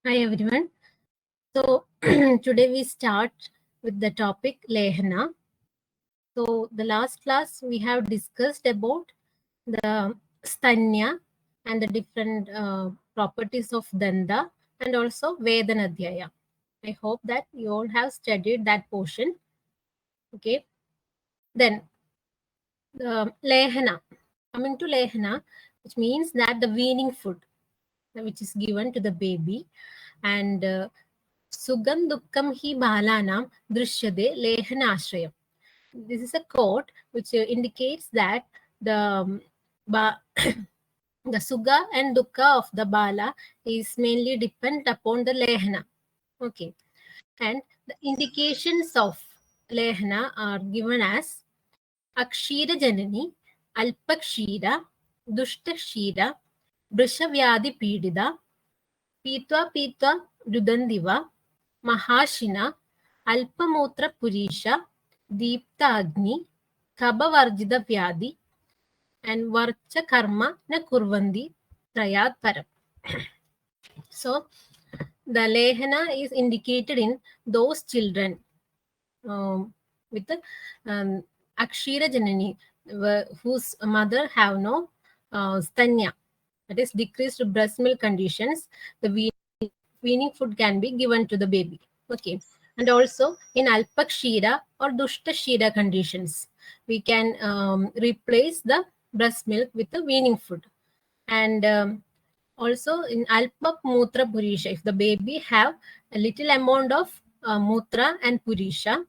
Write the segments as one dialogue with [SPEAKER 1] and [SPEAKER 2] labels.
[SPEAKER 1] Hi everyone. So today we start with the topic Lehana. So the last class we have discussed about the sthanya and the different properties of danda and also Vedanadhyaya. I hope that you all have studied that portion. Okay. Then the Lehana. Coming to Lehana, which means that the weaning food which is given to the baby and Sugam Dukkam hi balanam drishyade lehanashrayam. This is a quote which indicates that the the Sugha and Dukkha of the Bala is mainly dependent upon the Lehana. Okay. And the indications of Lehana are given as Akshira Janani, Alpakshira, Dushta Vrishavyadi Pidida, Pitwa Rudandiva, Mahashina, Alpamutra Purisha, Deepta Agni, Kabhavarjida Vyadhi, and Varcha Karma na Kurvandi Trayat Param. So, the Lehana is indicated in those children with the Akshira Janani, whose mother have no sthanya, that is decreased breast milk conditions. The weaning food can be given to the baby. Okay. And also in Alpakshira or Dushta conditions, we can replace the breast milk with the weaning food. And also in Alpa Mutra Purisha, if the baby have a little amount of Mutra and Purisha,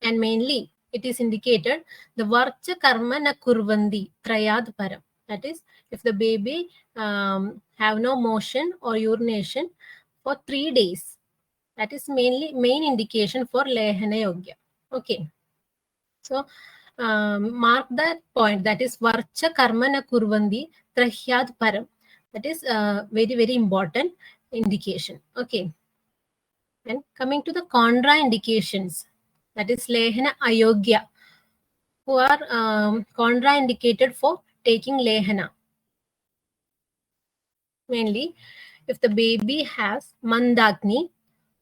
[SPEAKER 1] and mainly it is indicated the Varcha Karma na Kurvandi Trayad Param. That is, if the baby have no motion or urination for 3 days, that is main indication for Lehana Yogya. Okay. So mark that point, that is Varcha Karma na Kurvandi Trahyad Param. That is very important indication. Okay. And coming to the contraindications, that is Lehana Ayogya, who are contraindicated for taking Lehana. Mainly, if the baby has Mandagni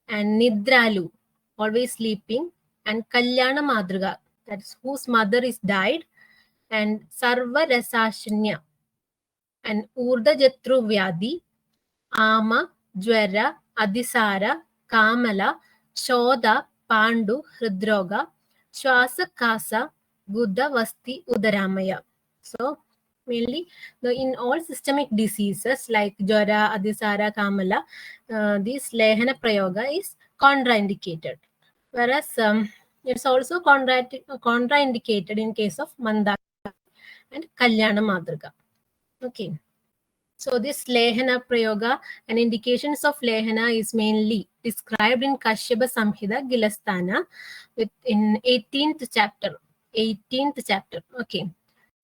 [SPEAKER 1] and Nidralu, always sleeping, and Kalyana Madriga, that is whose mother is died, and Sarva Rasashanya, and Urda Jatru Vyadhi, Ama, Jwara, Adisara, Kamala, Shoda, Pandu, Hridroga, Shwasa Kasa, Guda Vasti Udaramaya. So, mainly in all systemic diseases like Jwara, Adisara, Kamala, this Lehana Prayoga is contraindicated. Whereas it's also contraindicated in case of Mandaka and Kalyana Madriga. Okay. So this Lehana Prayoga and indications of Lehana is mainly described in Kashyapa Samhita Gilasthana in 18th chapter. 18th chapter. Okay.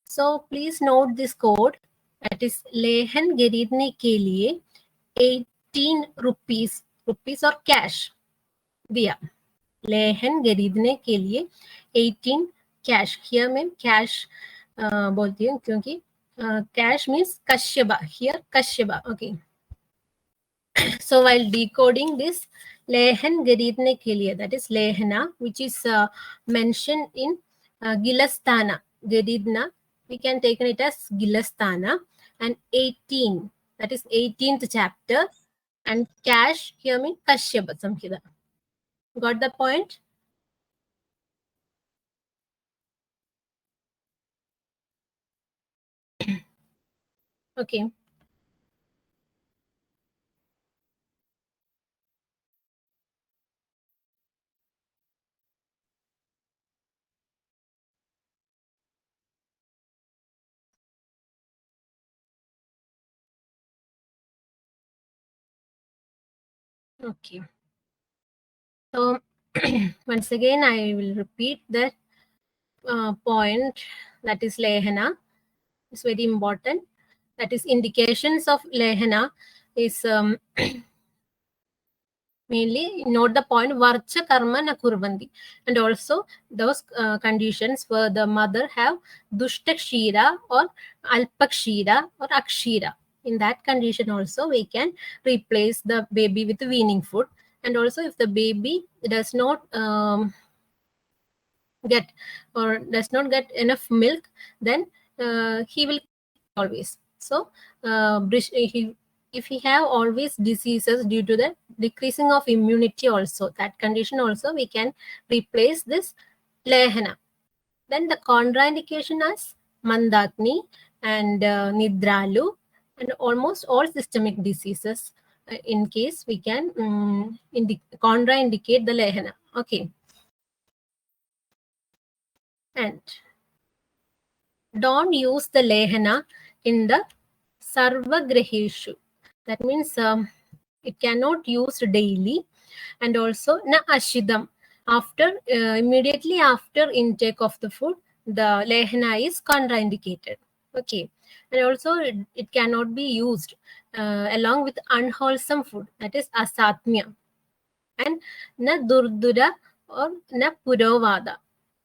[SPEAKER 1] So please note this code. That is Lehan Geridne ke liye 18 rupees. Rupees or cash. Diya. Lehan Geridne ke liye 18 cash. Here मैं cash बोलती हूँ क्योंकि cash means Kashyapa. Here Kashyapa. Okay. So while decoding this Lehan Geridne ke liye, that is Lehana, which is mentioned in Gilasthana. Geridna, we can take it as Gilasthana, and 18, that is 18th chapter, and cash here means Kashyapa Samhita. Got the point? Okay. Okay. So once again, I will repeat that point, that is Lehana. It's very important. That is indications of Lehana is mainly note the point Varcha Karma na Kurvandi, and also those conditions where the mother have Dushta Kshira or Alpakshira or Akshira. In that condition also, we can replace the baby with weaning food. And also if the baby does not get or does not get enough milk, then he will always. So if he have always diseases due to the decreasing of immunity also, that condition also we can replace this Lehana. Then the contraindication is Mandakni and Nidralu and almost all systemic diseases. In case we can contraindicate the Lehana. Okay. And don't use the Lehana in the Sarvagrahishu. That means it cannot use daily. And also na ashidam. After immediately after intake of the food, the Lehana is contraindicated. Okay. And also it cannot be used along with unwholesome food, that is asatmya. And na durdura or na purovada.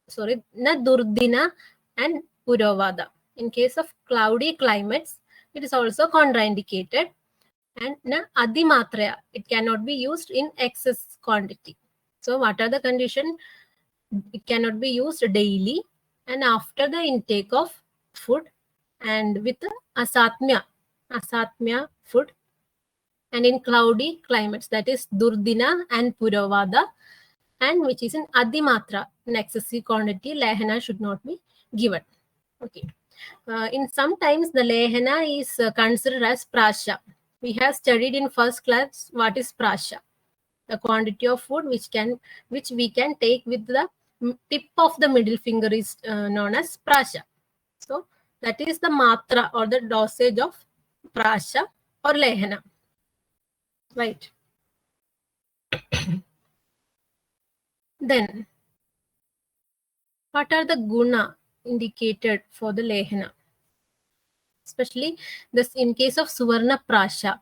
[SPEAKER 1] Sorry, na durdina and purovada. In case of cloudy climates, it is also contraindicated. And na adimatraya, it cannot be used in excess quantity. So what are the conditions? It cannot be used daily and after the intake of food and with asatmya food, and in cloudy climates, that is durdina and purovada, and which is in adimatra, in excessive quantity, Lehana should not be given. Okay. In sometimes the Lehana is considered as prasha. We have studied in first class what is prasha, the quantity of food which we can take with the tip of the middle finger is known as prasha. So that is the matra or the dosage of prasha or Lehana. Right. Then what are the guna indicated for the Lehana? Especially this in case of Suvarna Prasha,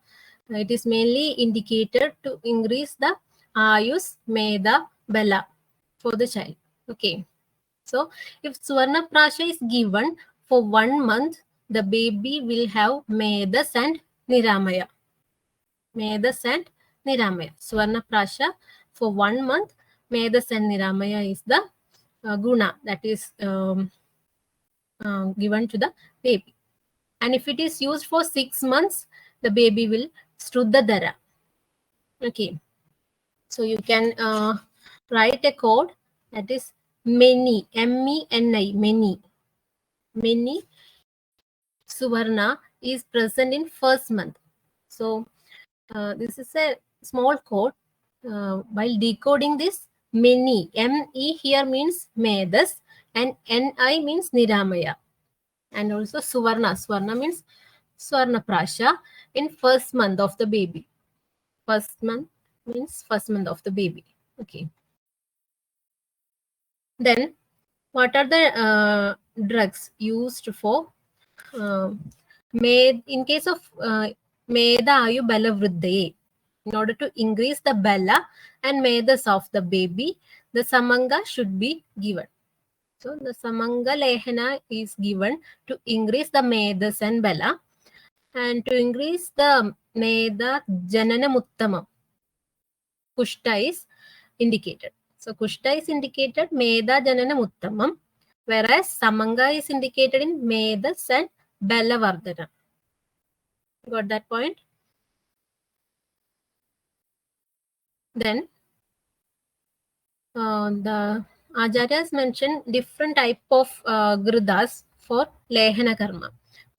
[SPEAKER 1] it is mainly indicated to increase the Ayus, Meda, Bala for the child. Okay. So if Suvarna Prasha is given for 1 month, the baby will have Medas and Niramaya. Medas and Niramaya. Suvarna Prasha for 1 month, Medas and Niramaya is the guna that is given to the baby. And if it is used for 6 months, the baby will Struddhadara. Okay. So you can write a code that is many, M-E-N-I, many. Many Suvarna is present in first month. So this is a small code. While decoding this, many, M-E here means Medas and N-I means Niramaya. And also Suvarna. Suvarna means Swarna Prasha in first month of the baby. First month means first month of the baby. Okay. Then what are the drugs used for in case of Meda Ayu Bala Vruddhaye? In order to increase the Bala and Medas of the baby, the Samanga should be given. So the Samanga Lehana is given to increase the Medas and Bala. And to increase the Meda Janana Muttama, Kushta is indicated. So Kushta is indicated Meda Janana Muttamam, whereas Samanga is indicated in Medas and Balavardhana. Got that point? Then the Acharyas mentioned different type of gridas for Lehana Karma.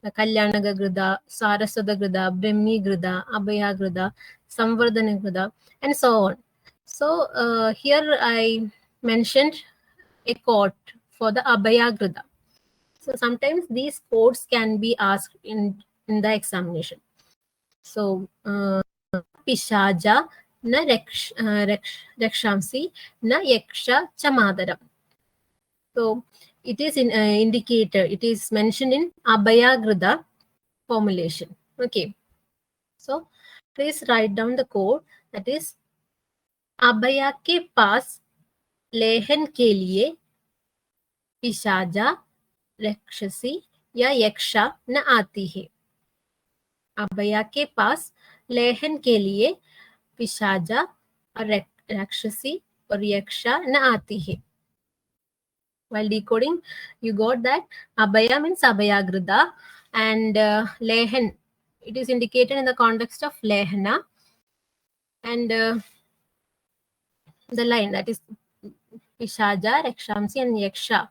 [SPEAKER 1] The Kalyanaga Grida, Saraswada Grida, Brahmi Grida, Abhaya Grida, Samvardhana Grida, and so on. So here I mentioned a quote for the Abhaya Grida. So sometimes these quotes can be asked in the examination. So Pishaja na Rakshamsi na Yaksha Chamadaram. So it is indicator. It is mentioned in Abhaya Grida formulation. Okay. So please write down the code, that is Abhaya के पास लेहन के लिए पिशाचा राक्षसी या यक्षा न आती है. अभया के पास लेहन के लिए पिशाचा और राक्षसी और यक्षा न आती है. While decoding, you got that Abhaya means Abhayagrida and Lehan. It is indicated in the context of Lehana. And the line that is Pishaja, Rakshamsi and Yaksha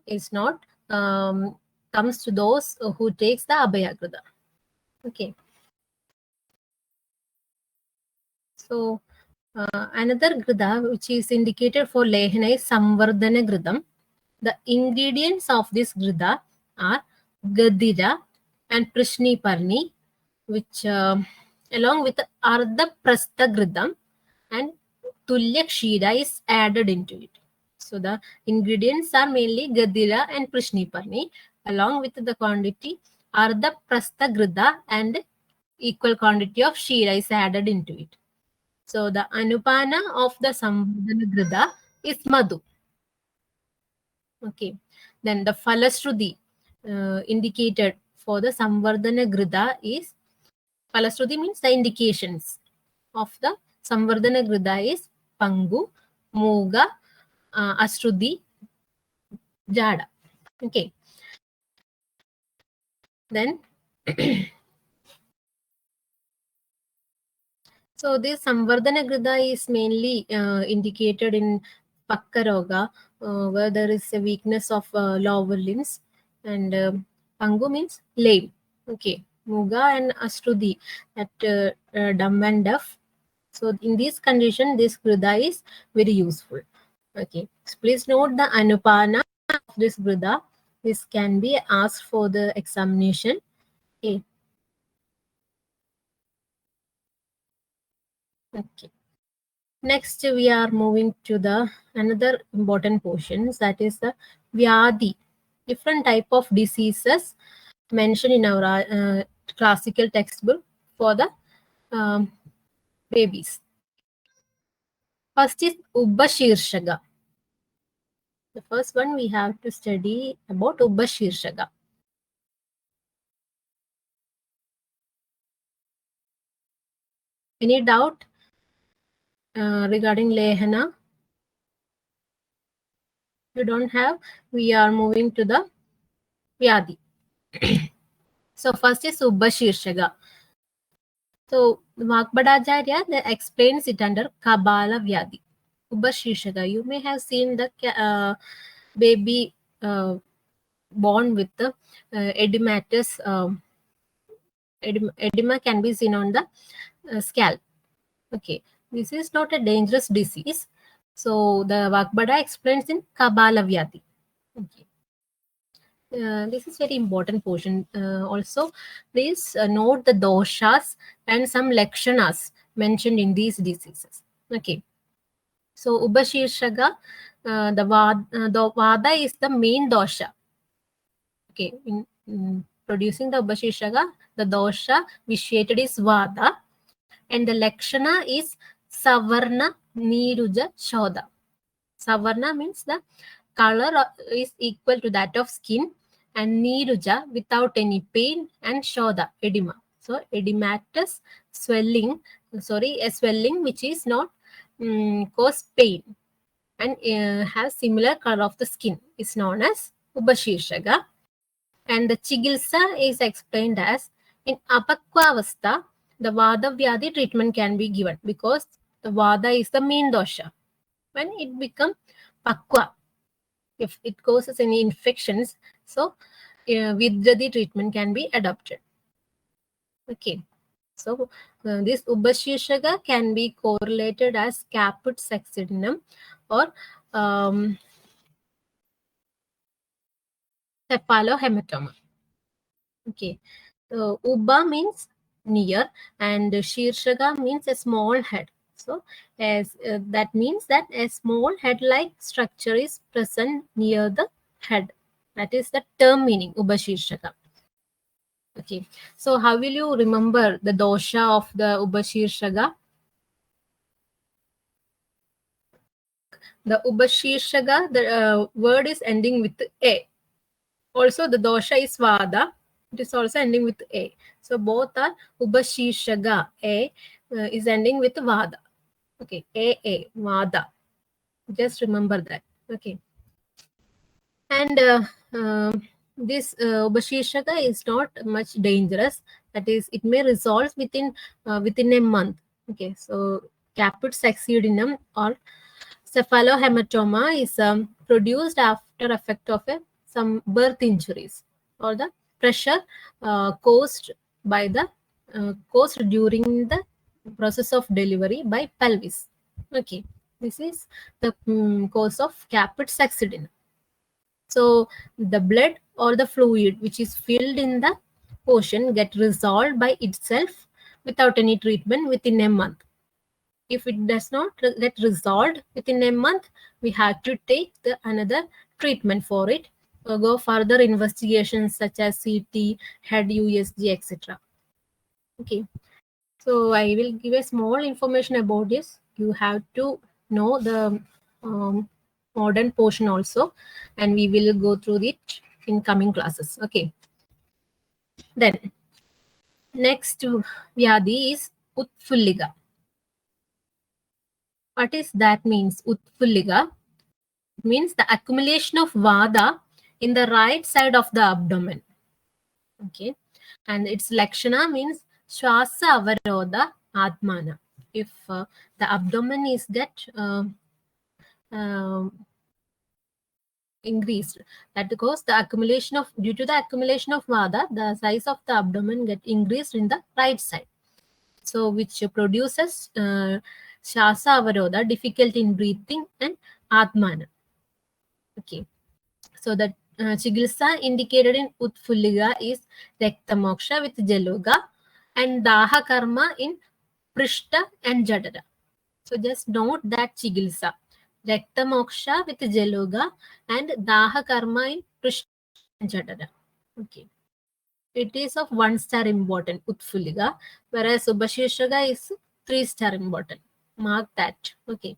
[SPEAKER 1] is not comes to those who takes the Abhayagrida. Okay. So another grida which is indicated for Lehana is Samvardhana Gridam. The ingredients of this grida are Gadira and Prishni Parni, which along with Ardha Prastha Gridam and Tulya Kshira is added into it. So the ingredients are mainly Gadira and Prishni Parni, along with the quantity Ardha Prastha Grida and equal quantity of Kshira is added into it. So the Anupana of the Samvardhana Grida is Madhu. Okay. Then the Falasruti indicated for the Samvardhana Grida is Falasruti means the indications of the Samvardhana Grida is Pangu, Muga, Astrudi, Jada. Okay. Then so this Samvardhana Grida is mainly indicated in Phakka roga, where there is a weakness of lower limbs, and Pangu means lame. Okay, Muga and Astrudi, that dumb and deaf. So in this condition, this Grida is very useful. Okay, so please note the Anupana of this Grida. This can be asked for the examination. Okay. Okay. Next, we are moving to the another important portions, that is the vyadhi, different type of diseases mentioned in our classical textbook for the babies. First is Ubbashirshaka. The first one we have to study about Ubbashirshaka. Any doubt regarding Lehana? You don't have? We are moving to the vyadhi. So first is Ubbashirshaka. So Vakbadacharya explains it under Kabala Vyadhi. Ubbashirshaka. You may have seen the baby born with the edematous edema can be seen on the scalp. Okay, this is not a dangerous disease. So the Vakbada explains in Kabala Vyadhi. Okay. This is very important portion. Also, please note the doshas and some lakshanas mentioned in these diseases. Okay. So Ubashirshaka, the vada is the main dosha. Okay. In producing the Ubashirshaka, the dosha vitiated is vada, and the lakshana is savarna niruja shoda. Savarna means the color is equal to that of skin, and niruja without any pain, and shoda edema. So edematous swelling, a swelling which is not cause pain and has similar color of the skin is known as Ubashirshaka. And the chigilsa is explained as in Apakwavastha, the Vada Vyadhi treatment can be given because the Vada is the main dosha. When it becomes Pakwa, if it causes any infections, so Vidradi treatment can be adopted. Okay. So this Ubashirshaka can be correlated as caput succedaneum or cephalohematoma. Okay. So Ubba means near and Shirshaka means a small head. So as that means that a small head-like structure is present near the head. That is the term meaning Ubashirshaka. Okay. So how will you remember the dosha of the Ubashirshaka? The Ubashirshaka, the word is ending with A. Also, the dosha is Vada. It is also ending with A. So both are Ubashishaga. A is ending with Vada. Okay, A, Vada. Just remember that. Okay. And this Ubashishaka is not much dangerous. That is, it may resolve within a month. Okay, so caput succeedinum or cephalohematoma is produced after effect of some birth injuries or the pressure caused by the caused during the process of delivery by pelvis. Okay, this is the cause of caput succeedinum. So the blood or the fluid which is filled in the ocean get resolved by itself without any treatment within a month. If it does not get resolved within a month, we have to take another treatment for it, or go further investigations such as CT, head USG, etc. Okay, so I will give a small information about this. You have to know the modern portion also, and we will go through it in coming classes. Okay, then next vyadhi is utphullika. What is that means? Utphullika means the accumulation of vada in the right side of the abdomen. Okay, and its lakshana means shwasa avarodha atmana. If the abdomen is increased, that because the accumulation of due to the accumulation of vada, the size of the abdomen get increased in the right side, so which produces shasa avarodha, difficulty in breathing, and atmana. Okay, so the chigilsa indicated in utphullika is rektamoksha with jaloga and daha karma in prishta and jadara. So just note that chigilsa, rektamoksha with jaloga and daha karma in prishta and jadara. Okay, it is of 1-star important, utphullika, whereas ubashishaka is 3-star important. Mark that. Okay,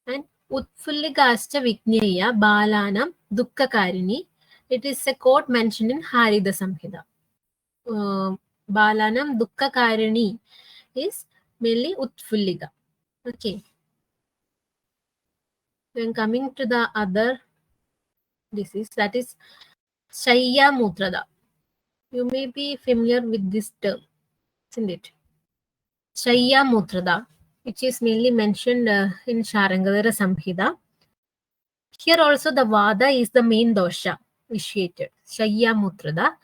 [SPEAKER 1] and utphullikaascha vigneya balanam dukkakarini. It is a quote mentioned in Harida Samhita. Balanam dukkakarini is mainly utphullika. Okay, then coming to the other disease, that is sayyamootram. You may be familiar with this term, isn't it? Sayyamootram, which is mainly mentioned in Sharangadhara Samhita. Here also the vada is the main dosha vitiated, sayyamootram,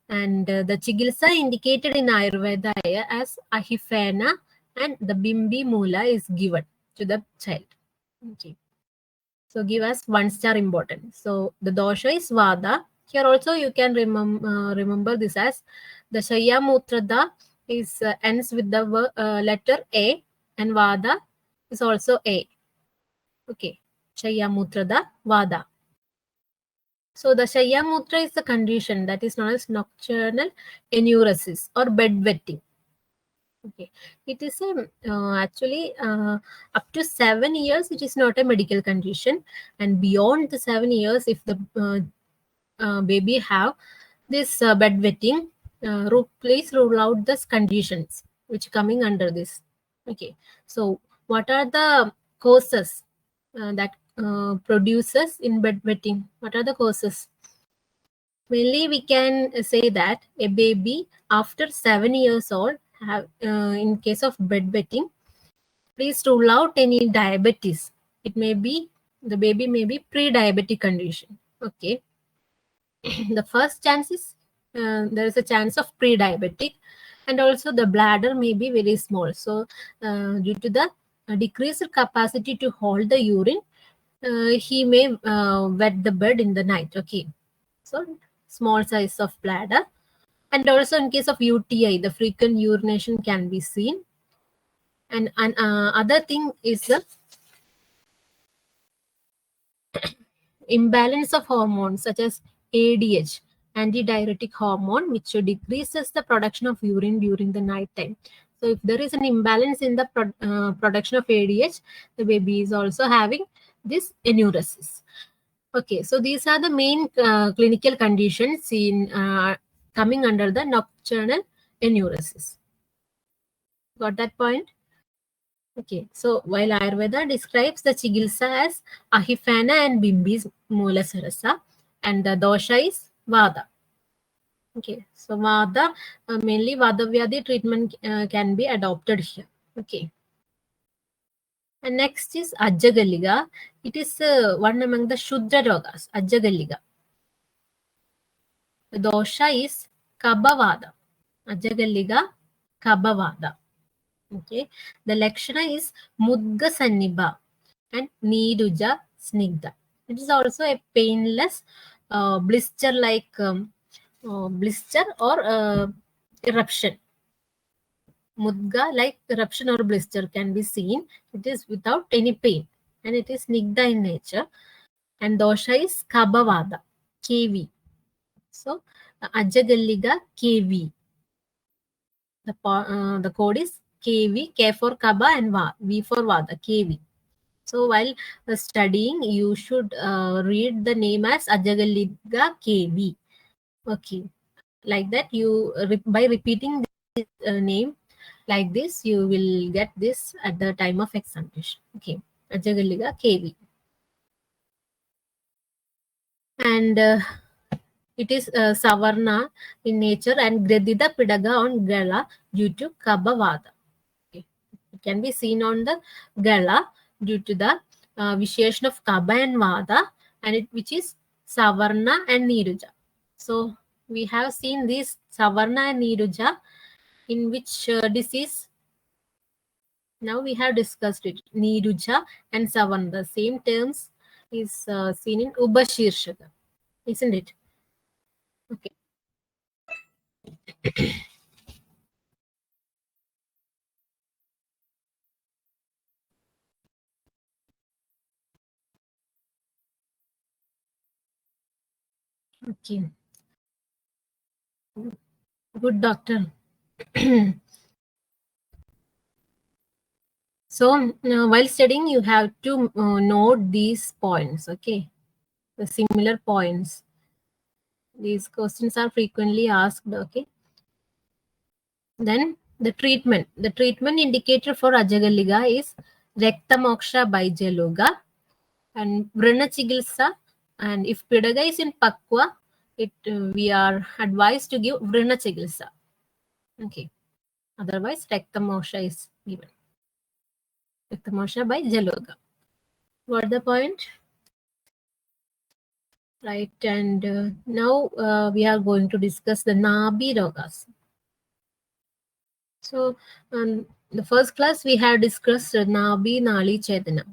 [SPEAKER 1] and the chigilsa indicated in Ayurveda as ahipootana and the bimbi mula is given to the child. Okay, so give us 1-star important. So the dosha is vada. Here also you can remember this as the sayyamootram is ends with the letter A, and vada is also A. Okay, sayyamootram vada. So the sayyamootram is the condition that is known as nocturnal enuresis or bedwetting. Okay, it is actually up to 7 years. It is not a medical condition, and beyond the 7 years, if the baby have this bedwetting, please rule out these conditions which coming under this. Okay, so what are the causes that produces in bedwetting? What are the causes? Mainly, we can say that a baby after 7 years old have, in case of bedwetting, please rule out any diabetes. It may be the baby may be pre-diabetic condition. Okay, the first chance is there is a chance of pre-diabetic, and also the bladder may be very small. So due to the decreased capacity to hold the urine, he may wet the bed in the night. Okay, so small size of bladder, and also in case of UTI, the frequent urination can be seen. And other thing is the imbalance of hormones such as ADH, antidiuretic hormone, which decreases the production of urine during the night time. So if there is an imbalance in the production of ADH, the baby is also having this enuresis. Okay, so these are the main clinical conditions in coming under the nocturnal enuresis. Got that point? Okay, so while Ayurveda describes the chigilsa as ahifana and bimbis moolasarasa, and the dosha is vada. Okay, so vada, mainly vada vyadhi treatment can be adopted here. Okay. And next is Ajagaliga. It is one among the Shuddha rogas, Ajagaliga. The dosha is Kabavada. Ajagaliga, Kabavada. Okay. The Lakshana is Mudga Sanniba and Niruja Snigdha. It is also a painless blister like blister or eruption. Mudga like eruption or blister can be seen. It is without any pain and it is Snigdha in nature. And dosha is Kabavada, KV. So Ajagalliga KV. The code is KV, K for Kaba and V for Vada, KV. So while studying, you should read the name as Ajagalliga KV. Okay, like that you by repeating this name like this, you will get this at the time of examination. Okay, Ajagalliga KV. And it is Savarna in nature and Gradida Pidaga on Gala due to Kabavada. Okay. It can be seen on the Gala due to the vitiation of Kaba and Vada, and which is Savarna and Niruja. So we have seen this Savarna and Niruja in which disease. Now we have discussed it. Niruja and Savarna, the same terms is seen in Upaseersakam, isn't it? Okay. Okay. Good, doctor. So while studying, you have to note these points. Okay, the similar points. These questions are frequently asked. Okay. Then the treatment. The treatment indicator for Ajagalliga is Rekta Moksha by Jaloga and Vrana Chigilsa. And if Pidaga is in Pakwa, we are advised to give Vrana Chigilsa. Okay. Otherwise, Rekta Moksha is given. Rekta Moksha by Jaloga. What the point? Right, and now we are going to discuss the nabhi rogas. So the first class we have discussed nabhi nali chedana,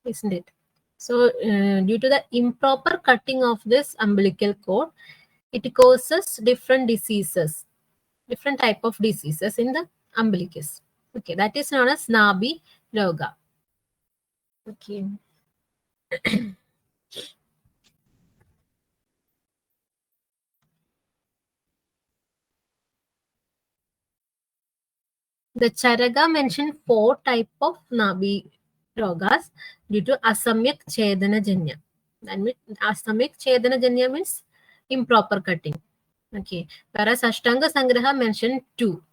[SPEAKER 1] isn't it? So due to the improper cutting of this umbilical cord, it causes different diseases, different type of diseases in the umbilicus. Okay, that is known as nabhi roga. Okay. The Charaga mentioned 4 type of nabhi rogas due to asamyak chedana janya. That means asamyak chedana janya means improper cutting. Okay. Whereas Ashtanga Sangraha mentioned 2.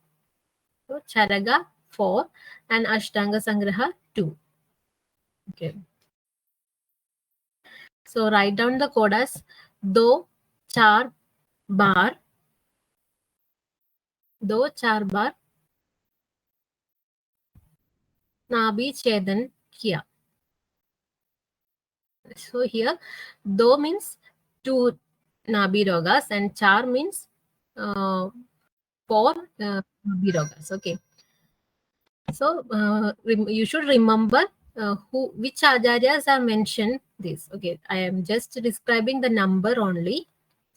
[SPEAKER 1] So Charaga 4 and Ashtanga Sangraha 2. Okay. So write down the code as do char bar nabhi chedan kiya. So here, do means 2 nabhi rogas and char means 4 nabhi rogas. Okay. So you should remember which acharyas are mentioned this. Okay, I am just describing the number only.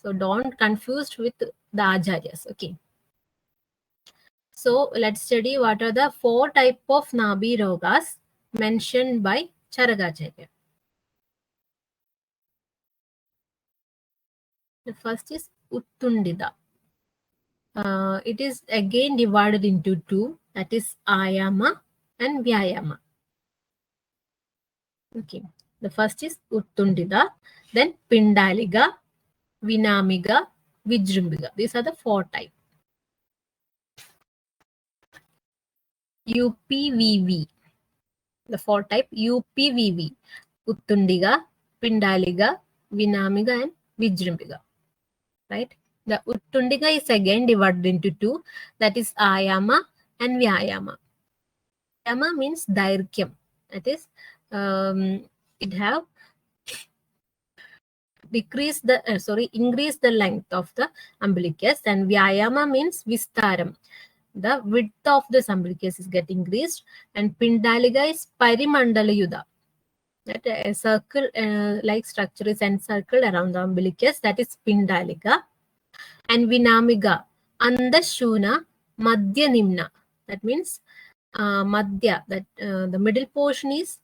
[SPEAKER 1] So don't confused with the acharyas. Okay. So let's study what are the 4 type of nabhi rogas mentioned by Charagacharya. The first is Uttundida. It is again divided into 2, that is Ayama and Vyayama. Okay. The first is Uttundika, then Pindaliga, Vinamiga, Vijrumbika. These are the 4 types. UPVV. The 4 type UPVV. Uttundika, Pindaliga, Vinamiga, and Vijrumbika. Right? The Uttundika is again divided into 2. That is Ayama and Vyayama. Ayama means Dairkyam. That is, it have increase the length of the umbilicus, and Vyayama means Vistaram. The width of the umbilicus is getting increased, and Pindaliga is Parimandala Yuddha. That a circle like structure is encircled around the umbilicus, that is Pindaliga. And Vinamiga, Andashuna, Madhya Nimna. That means Madhya, that the middle portion is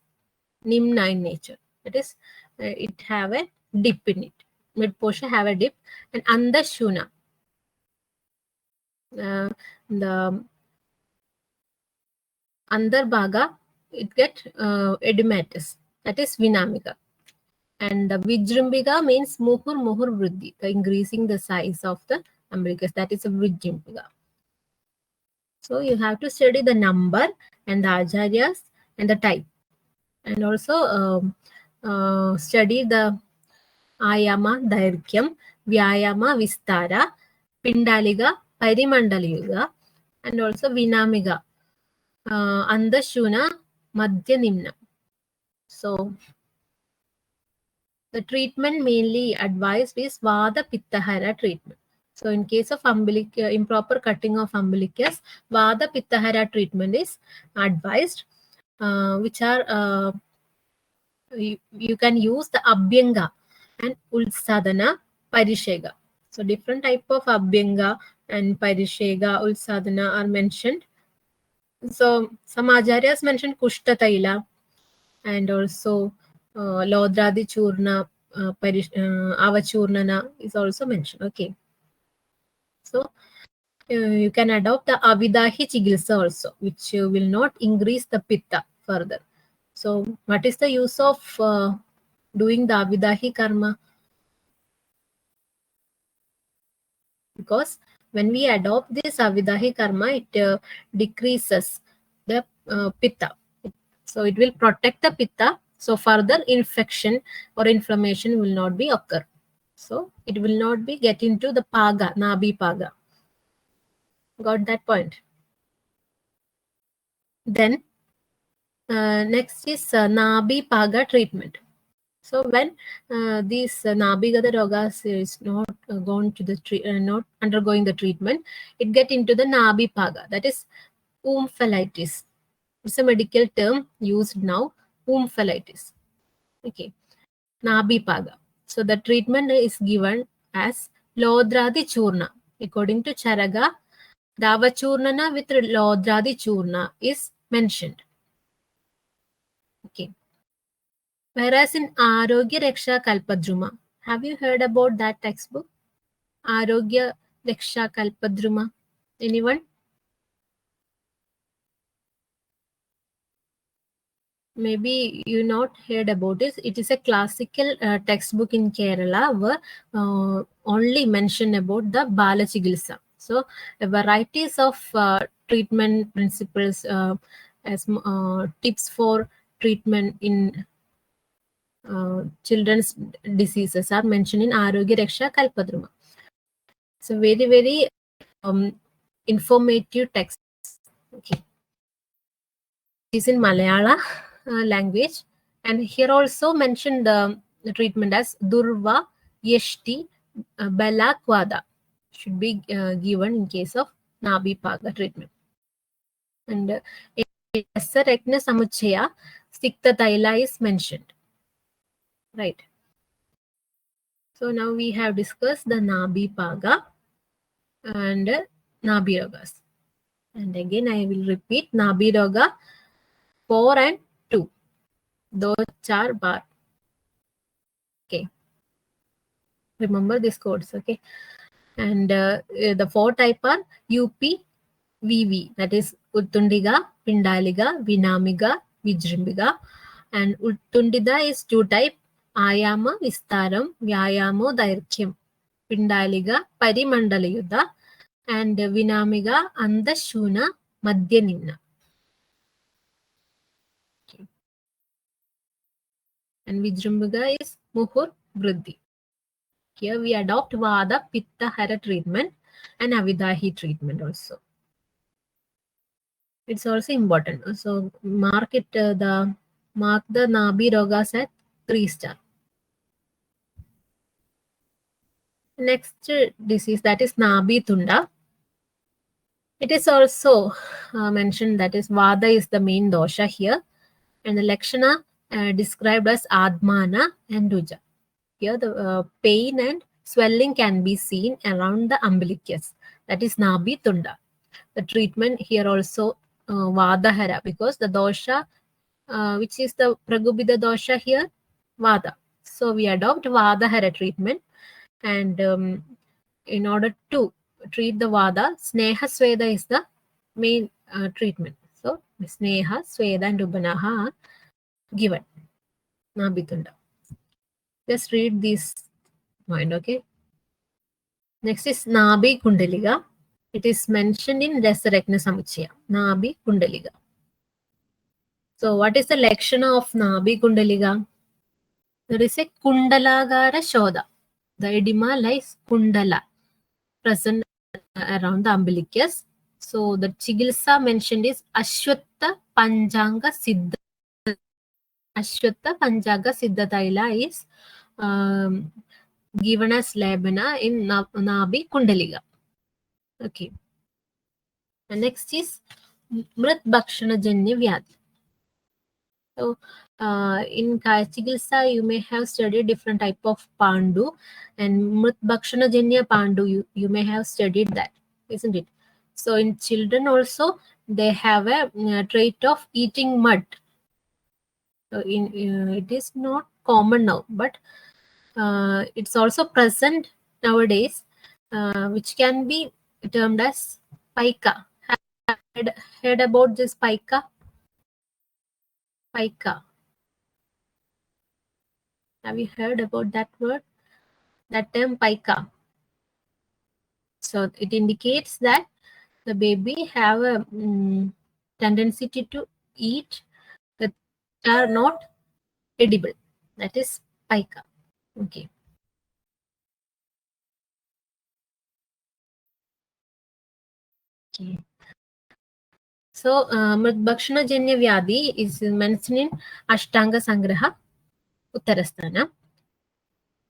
[SPEAKER 1] Nimna in nature. That is, it have a dip in it. Mid portion have a dip. And Andashuna, the Andarbhaga, it get edematous. That is Vinamiga. And the Vijrumbika means Muhur Vriddhi, the increasing the size of the umbilicus. That is a Vijrumbika. So you have to study the number and the acharyas and the type. And also study the Ayama, Dairkyam, Vyayama, Vistara, Pindaliga, Parimandala, and also Vinamiga, Andashuna, Madhya Nimna. So the treatment mainly advised is Vada Pittahara treatment. So in case of improper cutting of umbilicus, Vada Pittahara treatment is advised, which are you can use the Abhyanga and Ulsadana, Parishega. So different type of Abhyanga and Parishega, Ulsadana are mentioned. So some acharyas mentioned Kushta Taila and also Lodradi Churna, Avachurnana is also mentioned. Okay. So you can adopt the Avidahi Chigilsa also, which will not increase the Pitta further. So what is the use of doing the Avidahi karma? Because when we adopt this Avidahi karma, it decreases the Pitta. So it will protect the Pitta. So further infection or inflammation will not be occur. So it will not be get into the Paga, Nabhi Paga. Got that point? Then next is Nabhi Paga treatment. So when these Nabhigata rogas is not gone to the not undergoing the treatment, it get into the Nabhi Paga. That is omphalitis. It's a medical term used now. Omphalitis. Okay. Nabhi Paga. So the treatment is given as Lodradi Churna. According to Charaga, Davachurnana with Lodradi Churna is mentioned. Okay. Whereas in Arogya Raksha Kalpadruma, have you heard about that textbook? Arogya Raksha Kalpadruma. Anyone? Maybe you not heard about it. It is a classical textbook in Kerala where only mention about the Bala Chigilsa. So varieties of treatment principles as tips for treatment in children's diseases are mentioned in Arogya Raksha Kalpadruma. It's a very, very informative text. Okay. It's in Malayalam language, and here also mentioned the treatment as Durva Yeshti Balakwada should be given in case of Nabhi Paga treatment. And Asa Rekna Samuchaya Sikta Taila is mentioned. Right. So now we have discussed the Nabhi Paga and Nabhi Rogas. And again I will repeat Nabhi Roga 4 and 2. Do 4 bar. Okay. Remember these codes. Okay. And the 4 type are UPVV. That is Uttundika, Pindaliga, Vinamiga, Vijrumbika. And Uttundida is 2 type, Ayama, Vistaram, Vyayamo, Dairkhyam, Pindaliga, Parimandalayuddha, and Vinamiga, Andashuna, Madhyanimna. Okay. And Vijrambhaga is Muhur, Vriddhi. Here we adopt Vada, Pitta, Hara treatment and Avidahi treatment also. It's also important. So mark it, mark the Nabhi rogas at 3 star. Next disease, that is Nabhi Tunda. It is also mentioned that is Vada is the main dosha here, and the Lakshana described as Admana and Ruja. Here the pain and swelling can be seen around the umbilicus, that is Nabhi Tunda. The treatment here also Vadahara, because the dosha which is the Pragubhida dosha here, Vada. So we adopt Vadahara treatment, and in order to treat the Vada, Sneha Sweda is the main treatment. So Sneha, Sweda and Ubanaha are given. Nabhitunda. Just read this point, okay? Next is Nabhi Kundaliga. It is mentioned in Rasarekna Samuchaya. Nabhi Kundaliga. So what is the Lakshana of Nabhi Kundaliga? There is a Kundalagara Shodha. The edema lies Kundala, present around the umbilicus. So the Chigilsa mentioned is Ashwatha Panjanga Siddha. Ashwatha Panjanga Siddha Taila is given as Labana in Nabhi Kundaliga. Okay. And next is Mrit Bhakshanajanya vyadhi. So in Chigilsa, you may have studied different type of pandu, and Mrit Bhakshanajanya pandu, you may have studied that, isn't it? So in children also, they have a trait of eating mud. So it is not common now, but it's also present nowadays, which can be termed as phakka. Heard about this phakka? Phakka. Have you heard about that word? That term phakka. So it indicates that the baby have a tendency to eat that are not edible. That is phakka. Okay. Okay. So Bhakshanajanya vyadhi is mentioned in Ashtanga Sangraha Uttarasthana.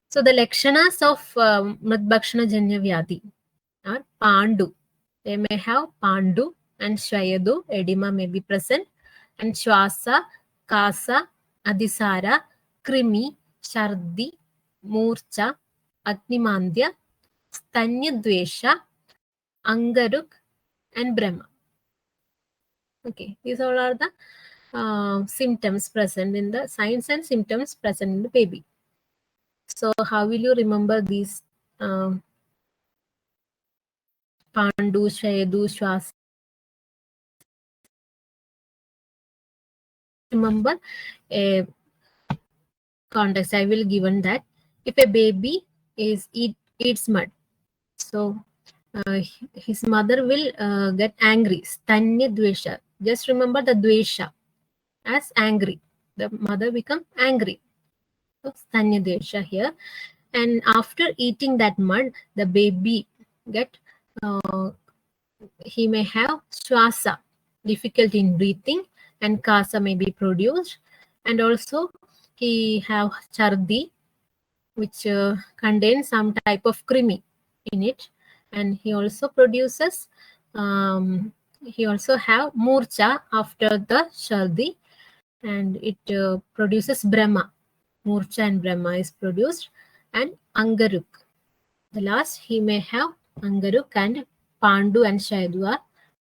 [SPEAKER 1] So the lakshanas of Bhakshanajanya vyadhi are Pandu. They may have Pandu and Shwayadu, edema may be present, and Shwasa, Kasa, Adhisara, Krimi, Shardi, Murcha, Agnimandya, Stanyadvesha, Angaruk, and Brahma. Okay, these all are the symptoms present in the signs and symptoms present in the baby. So how will you remember these Pandu, Shayadu, Shwasa? Remember a context I will given that if a baby is eats mud, so his mother will get angry. Stanya dvesha. Just remember the dvesha as angry. The mother become angry. So stanya dvesha here. And after eating that mud, the baby get he may have swasa, difficulty in breathing, and kasa may be produced, and also he have chardi, which contains some type of krimi in it, and he also produces he also have murcha after the shardi, and it produces brahma. Murcha and brahma is produced, and angaruk. The last he may have angaruk, and pandu and shayadu are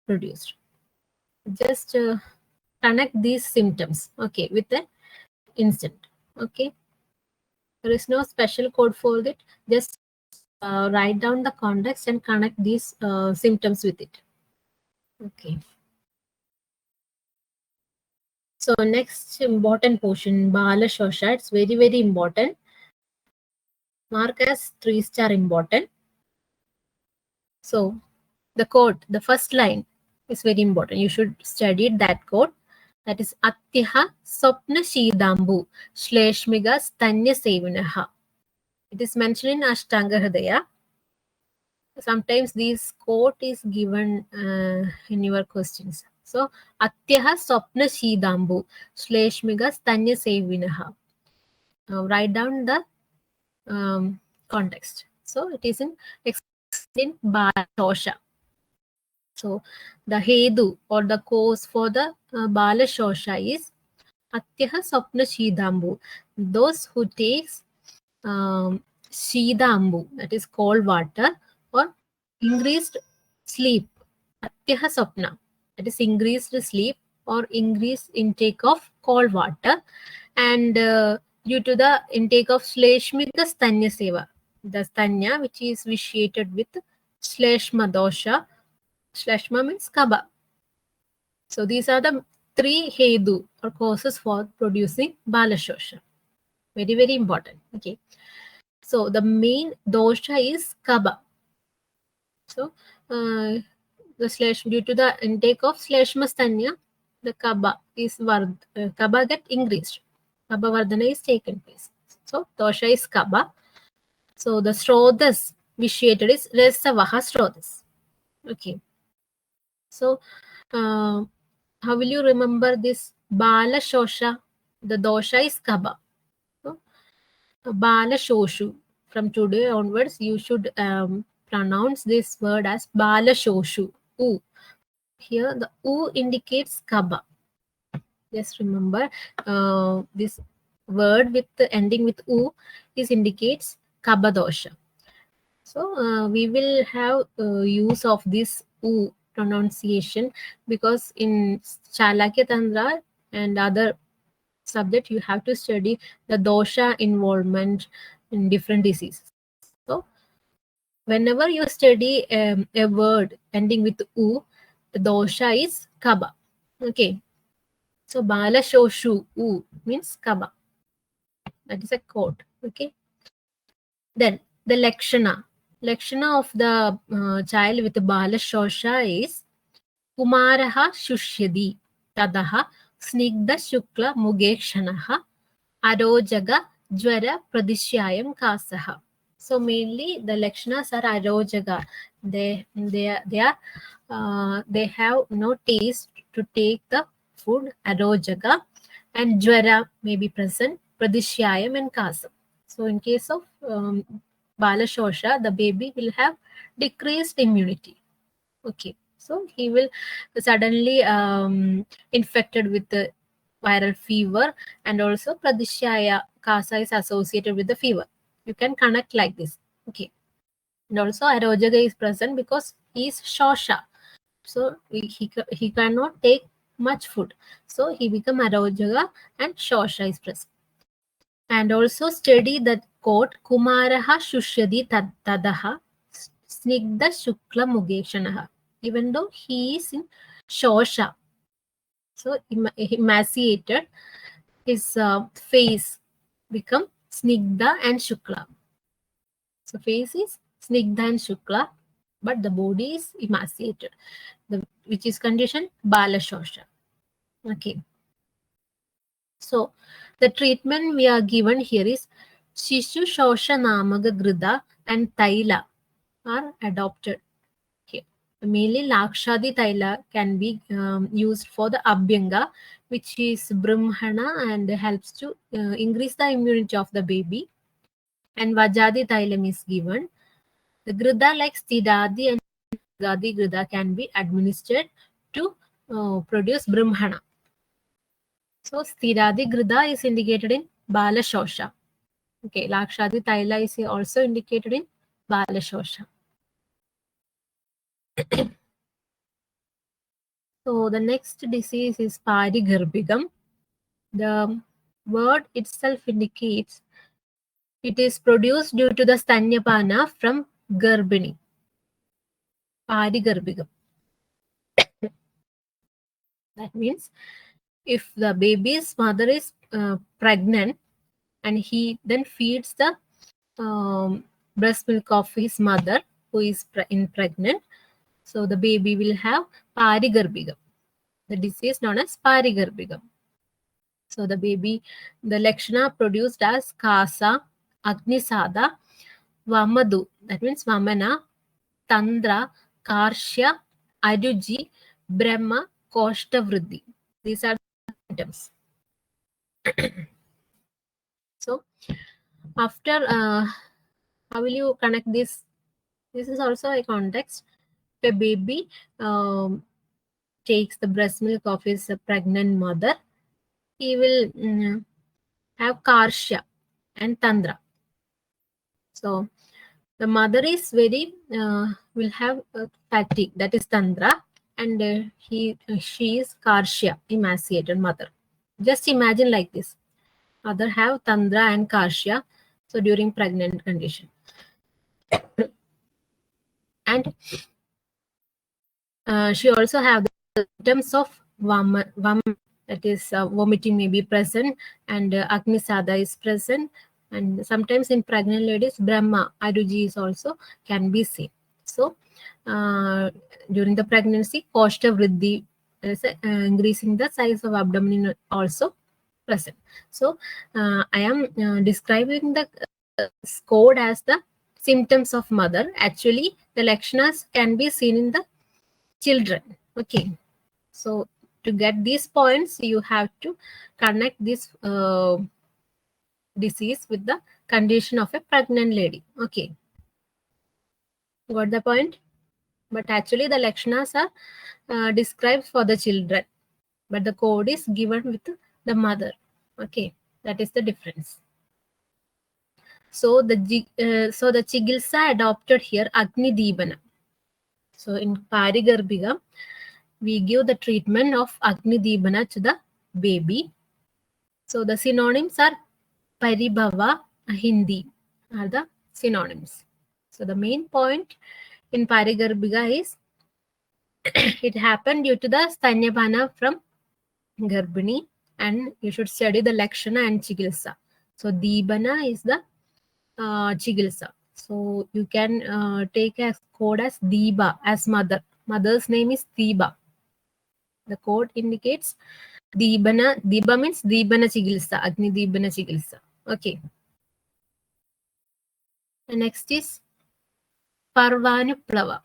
[SPEAKER 1] produced. Just connect these symptoms, okay, with the instant. Okay, there is no special code for it. Just write down the context and connect these symptoms with it. Okay. So next important portion, Balashosha. It's very, very important. Mark as 3-star important. So the quote, the first line is very important. You should study that quote. That is Atyaha Sopna Shidambu Shleshmiga Stanya Sevinaha. It is mentioned in Ashtanga Hridaya. Sometimes this quote is given in your questions. So Atyaha Sopna Shidambu Shleshmiga Stanya Sevinaha. Write down the context. So it is in Balashosha. So the Hedu or the cause for the Balashosha is Atyaha Sopna Shidambu. Those who takes Shidambu, that is cold water, or increased sleep. Atyaha Sopna, that is increased sleep or increased intake of cold water, and due to the intake of Shleshmika Stanya Seva, the Stanya which is vitiated with Shleshma dosha. Shleshma means kaba. So these are the 3 hedu or causes for producing balashosha. Very, very important. Okay. So the dosha is kaba. So due to the intake of Shleshma Stanya, the kaba kaba get increased. Kaba vardhana is taken place. So dosha is kaba. So the srotas vitiated is resavaha srotas. Okay. So how will you remember this Bala Shosha? The dosha is Kaba. So, Bala Shoshu. From today onwards, you should pronounce this word as Bala Shoshu. U. Here, the U indicates Kaba. Just remember this word with the ending with U indicates Kaba dosha. So we will have use of this U pronunciation because in Chalakya Tantra and other subject you have to study the dosha involvement in different diseases. So whenever you study a word ending with U, the dosha is kaba. Okay. So Bala Shoshu U means kaba. That is a quote. Okay. Then the Lakshana. Lakshana of the child with Bala Shosha is Kumaraha Shushyadi Tadaha Snigda Shukla Mugekshanaha Arojaga Jwara Pradishyayam Kasaha. So mainly the Lakshanas are Arojaga. They have no taste to take the food Arojaga, and Jwara may be present Pradishyayam and Kasam. So in case of Balashosha, the baby will have decreased immunity. Okay, so he will suddenly infected with the viral fever, and also Pradishyaya Kasa is associated with the fever. You can connect like this. Okay, and also Arojaga is present because he is Shosha. So he cannot take much food. So he become Arojaga and Shosha is present. And also study the quote Kumaraha Shushyadi Tadaha Snigda Shukla Mugeshanaha. Even though he is in Shosha, so emaciated, his face become Snigda and Shukla. So face is Snigda and Shukla, but the body is emaciated, which is condition Balashosha. Okay. So the treatment we are given here is Shishu Shosha Namaga Grida and Taila are adopted here. Mainly Lakshadi Taila can be used for the Abhyanga, which is Brahmana and helps to increase the immunity of the baby. And Vajadi Tailam is given. The Grida like Stidadi and Gadi Grida can be administered to produce Brahmana. So Sthiradi Grida is indicated in Balashosha. Okay, Lakshadi Taila is also indicated in Balashosha. So the next disease is parigarbhikam. The word itself indicates it is produced due to the sthanyapana from garbhini. Parigarbhikam. That means if the baby's mother is pregnant and he then feeds the breast milk of his mother who is pregnant, so the baby will have parigarbhikam, the disease known as parigarbhikam. So the baby, the Lakshana produced as Kasa, Agnisada, Vamadu, that means Vamana, Tandra, Karshya, Aruji, Brahma, Koštavriddhi. These are the symptoms. So after, how will you connect this? This is also a context. The baby takes the breast milk of his pregnant mother, he will have Karshya and Tandra. So the mother is very will have fatigue, that is Tandra, and she is Karshya, emaciated mother. Just imagine like this: mother have Tandra and Karshya, so during pregnant condition, and she also have the symptoms of vam, that is vomiting may be present, and Agnisada is present, and sometimes in pregnant ladies Brahma, Aruji is also can be seen. So during the pregnancy, Koštavriddhi is increasing the size of abdomen also present. So I am describing the code as the symptoms of mother. Actually, the Lakshanas can be seen in the children. Okay, so to get these points, you have to connect this disease with the condition of a pregnant lady. Okay, got the point? But actually the Lakshanas are described for the children, but the code is given with the mother. Okay, that is the difference. So the Chigilsa adopted here Agni Dibana. So in Parigarbhikam, we give the treatment of Agni Dibana to the baby. So the synonyms are Paribhava, Hindi are the synonyms. So the main point in Parigarbhika is it happened due to the sthanyapana from Garbhini, and you should study the Lakshana and Chigilsa. So Dibana is the Chigilsa. So you can take a code as Diba as mother. Mother's name is Diba. The code indicates Dibana. Diba means Dibana Chigilsa, Agni Dibana Chigilsa. Okay. The next is Parvanuplava.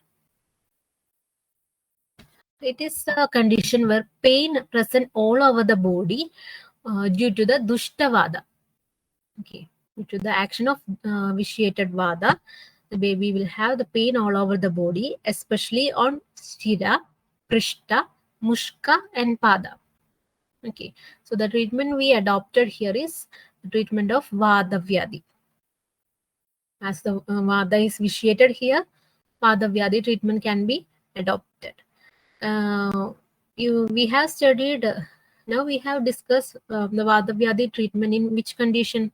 [SPEAKER 1] It is a condition where pain present all over the body due to the dushta vada. Okay, due to the action of vitiated vada, the baby will have the pain all over the body, especially on shira, prishta, mushka, and pada. Okay, so the treatment we adopted here is the treatment of vada vyadhi. As the vada is vitiated here, vada vyadhi treatment can be adopted. We have studied, now we have discussed the vada vyadhi treatment in which condition?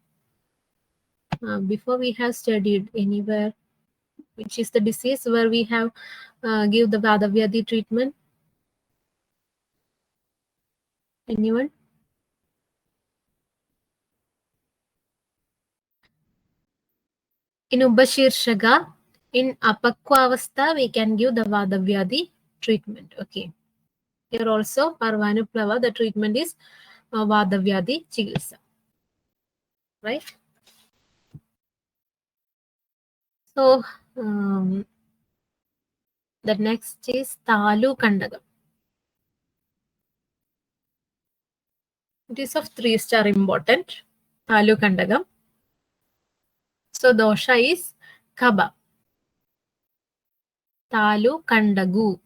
[SPEAKER 1] Before we have studied anywhere, which is the disease where we have give the vada vyadhi treatment. Anyone? In upaseersakam, in apakvavastha, we can give the vada vyadhi treatment. Okay. Here also, Parvanuplava, the treatment is vada vyadhi chigilsa. Right? So, the next is thalukandakam. It is of 3-star important. Thalukandakam. So dosha is kaba. Thalukandagu.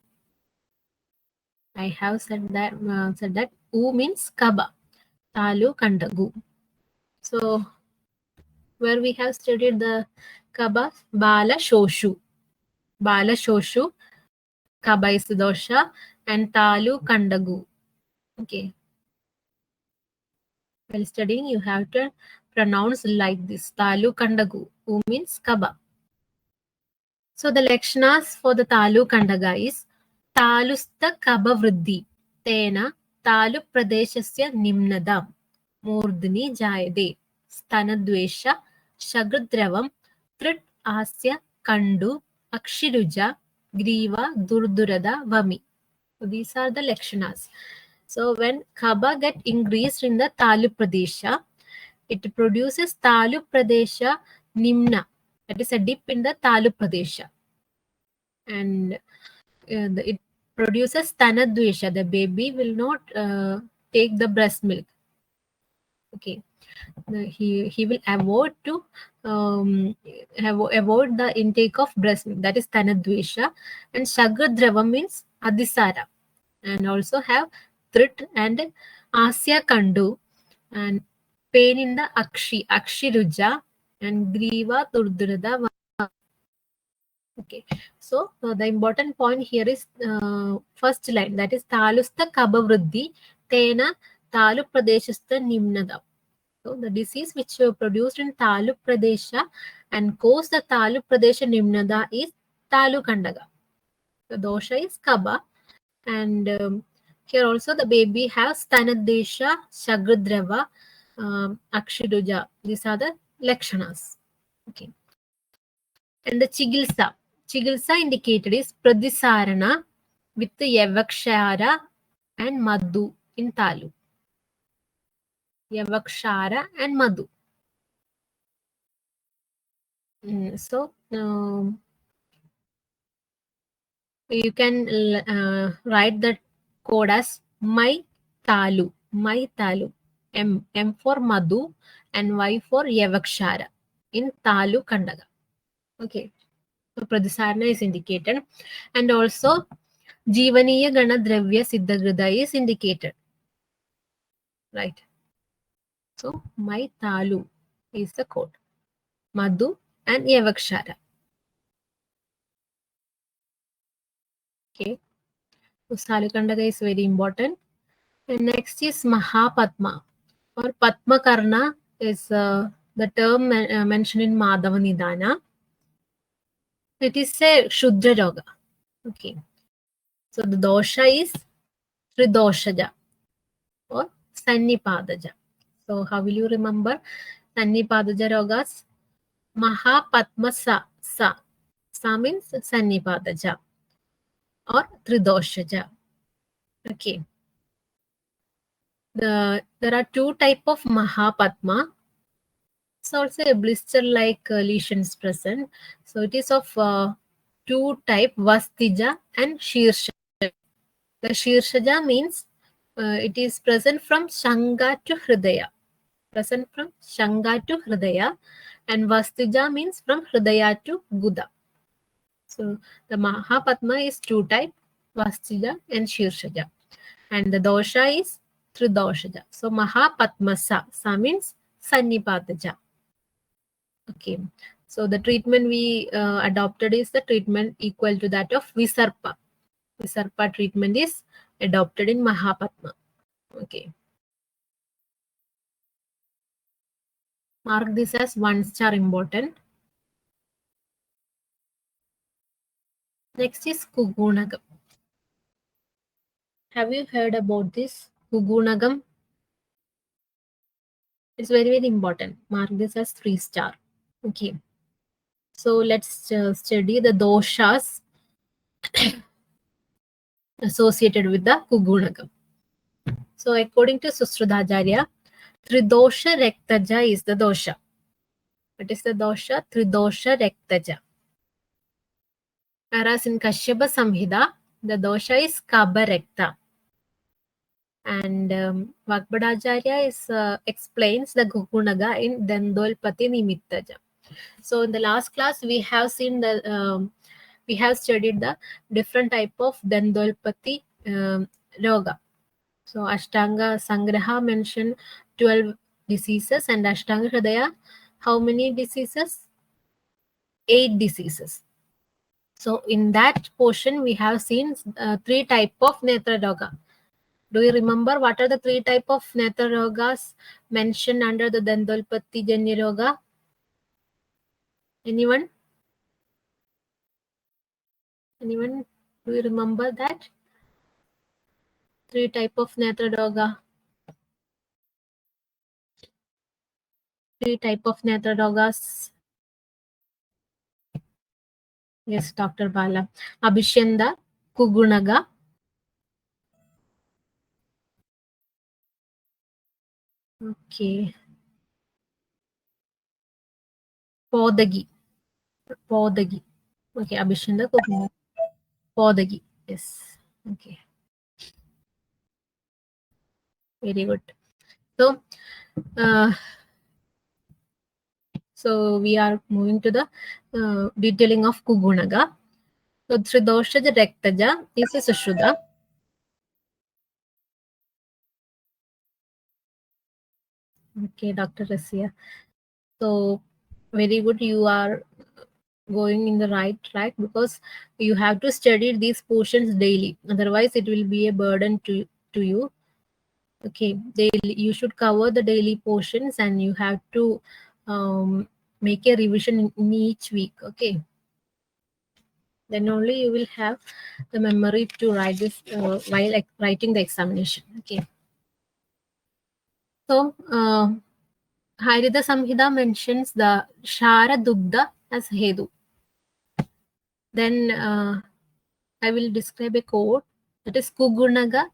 [SPEAKER 1] I have said that U means kaba. Thalukandagu. So where we have studied the kaba, balashoshu. Balashoshu. Kaba is the dosha, and Thalukandagu. Okay. While studying, you have to pronounce like this. Thalukandagu. U means kaba. So the Lakshanas for the Thalukandaga is Talusta kaba vriddhi. Tena तालु प्रदेशस्य निम्नदा मूर्धनि जायते स्तनद्वेष शगृद्रवं त्रिट् आस्य कंडु अक्षिरुजा ग्रीवा durdurada vami. So these are the lakshanas. So when Kaba get increased in the Talu Pradesha, it produces Talu Pradesha Nimna. That is a dip in the Talu Pradesha. And it produces Tanadvesha. The baby will not take the breast milk. Okay. He will avoid to avoid the intake of breast milk. That is Tanadvesha. And Shagradrava means Adisara. And also have Thrit and Asya Kandu and pain in the Akshiruja and Griva Durdurada. Okay, so the important point here is first line, that is Talusta Kabavruddhi Tena Talu Pradeshasta Nimnada. So the disease which produced in Talu Pradesha and caused the Talu Pradesha Nimnada is Thalukandaka. The dosha is Kaba, and here also the baby has Stanadesha, Shagradrava, Akshiruja. These are the lakshanas. Okay. And the Chigilsa. Chigilsa indicated is Pradisarana with the Yavakshara and Madhu in Talu. Yavakshara and Madhu. So you can write the code as my Talu. M for Madhu and Y for Yavakshara in Talu Kandaga. Okay. So Pradisarana is indicated. And also Jivaniya Gana Dravya Siddhagrida is indicated. Right. So my Talu is the code. Madhu and Yavakshara. Okay. So Thalukandaka is very important. And next is Mahapadma or Padma Karna is the term mentioned in Madhava Nidana. It is a Shuddra Roga. Okay. So the dosha is Tridoshaja or Sannipadaja. So how will you remember Sannipadaja Rogas? Mahapadma Sa means Sannipadaja or Tridoshaja. Okay. There are two type of Mahapadma. It's also a blister-like lesions present. So it is of two type, Vastija and Shirshaja. The Shirshaja means it is present from Shanga to Hridaya. Present from Shanga to Hridaya. And Vastija means from Hridaya to Guda. So the Mahapadma is two type, Vastija and Shirshaja. And the dosha is Tridoshaja. So Mahapadma Sa means Sannipadaja. Okay. So the treatment we adopted is the treatment equal to that of Visarpa. Visarpa treatment is adopted in Mahapadma. Okay. Mark this as 1-star important. Next is Kukunakam. Have you heard about this Kukunakam? It's very, very important. Mark this as 3-star. Okay. So let's study the doshas associated with the Kukunakam. So according to Susrudajarya, Tridosha Rektaja is the dosha. What is the dosha? Tridosha Rektaja. Whereas in Kashyapa Samhita, the dosha is Kaba Rekta. And Vakbadacharya explains the Kukunaga in Dandolpati Nimittaja. So in the last class, we have seen we have studied the different type of Dandolpati Roga. So Ashtanga Sangraha mentioned 12 diseases and Ashtanga Hridaya, how many diseases? 8 diseases. So in that portion, we have seen 3 type of Netra Roga. Do you remember what are the 3 type of Netra Rogas mentioned under the Dandolpati Janya Roga? Anyone? Anyone? Do you remember that? Three type of netra roga. Three type of netra rogas. Yes, Dr. Bala. Abhishanda, Kugunaga. Okay. Podagi. Podagi. Okay, Abhishanda, Kugunaga. Podagi. Yes. Okay. Very good. So, we are moving to the detailing of Kugunaga. So, Tridoshaja Rektaja is a Sushruta. Okay, Dr. Rasia. So, very good. You are going in the right track because you have to study these portions daily. Otherwise, it will be a burden to you. Okay, daily you should cover the daily portions and you have to make a revision in each week. Okay, then only you will have the memory to write this while writing the examination. Okay, so Haridha Samhita mentions the Shara Dugdha as Hedu. Then I will describe a quote that is Kugunaga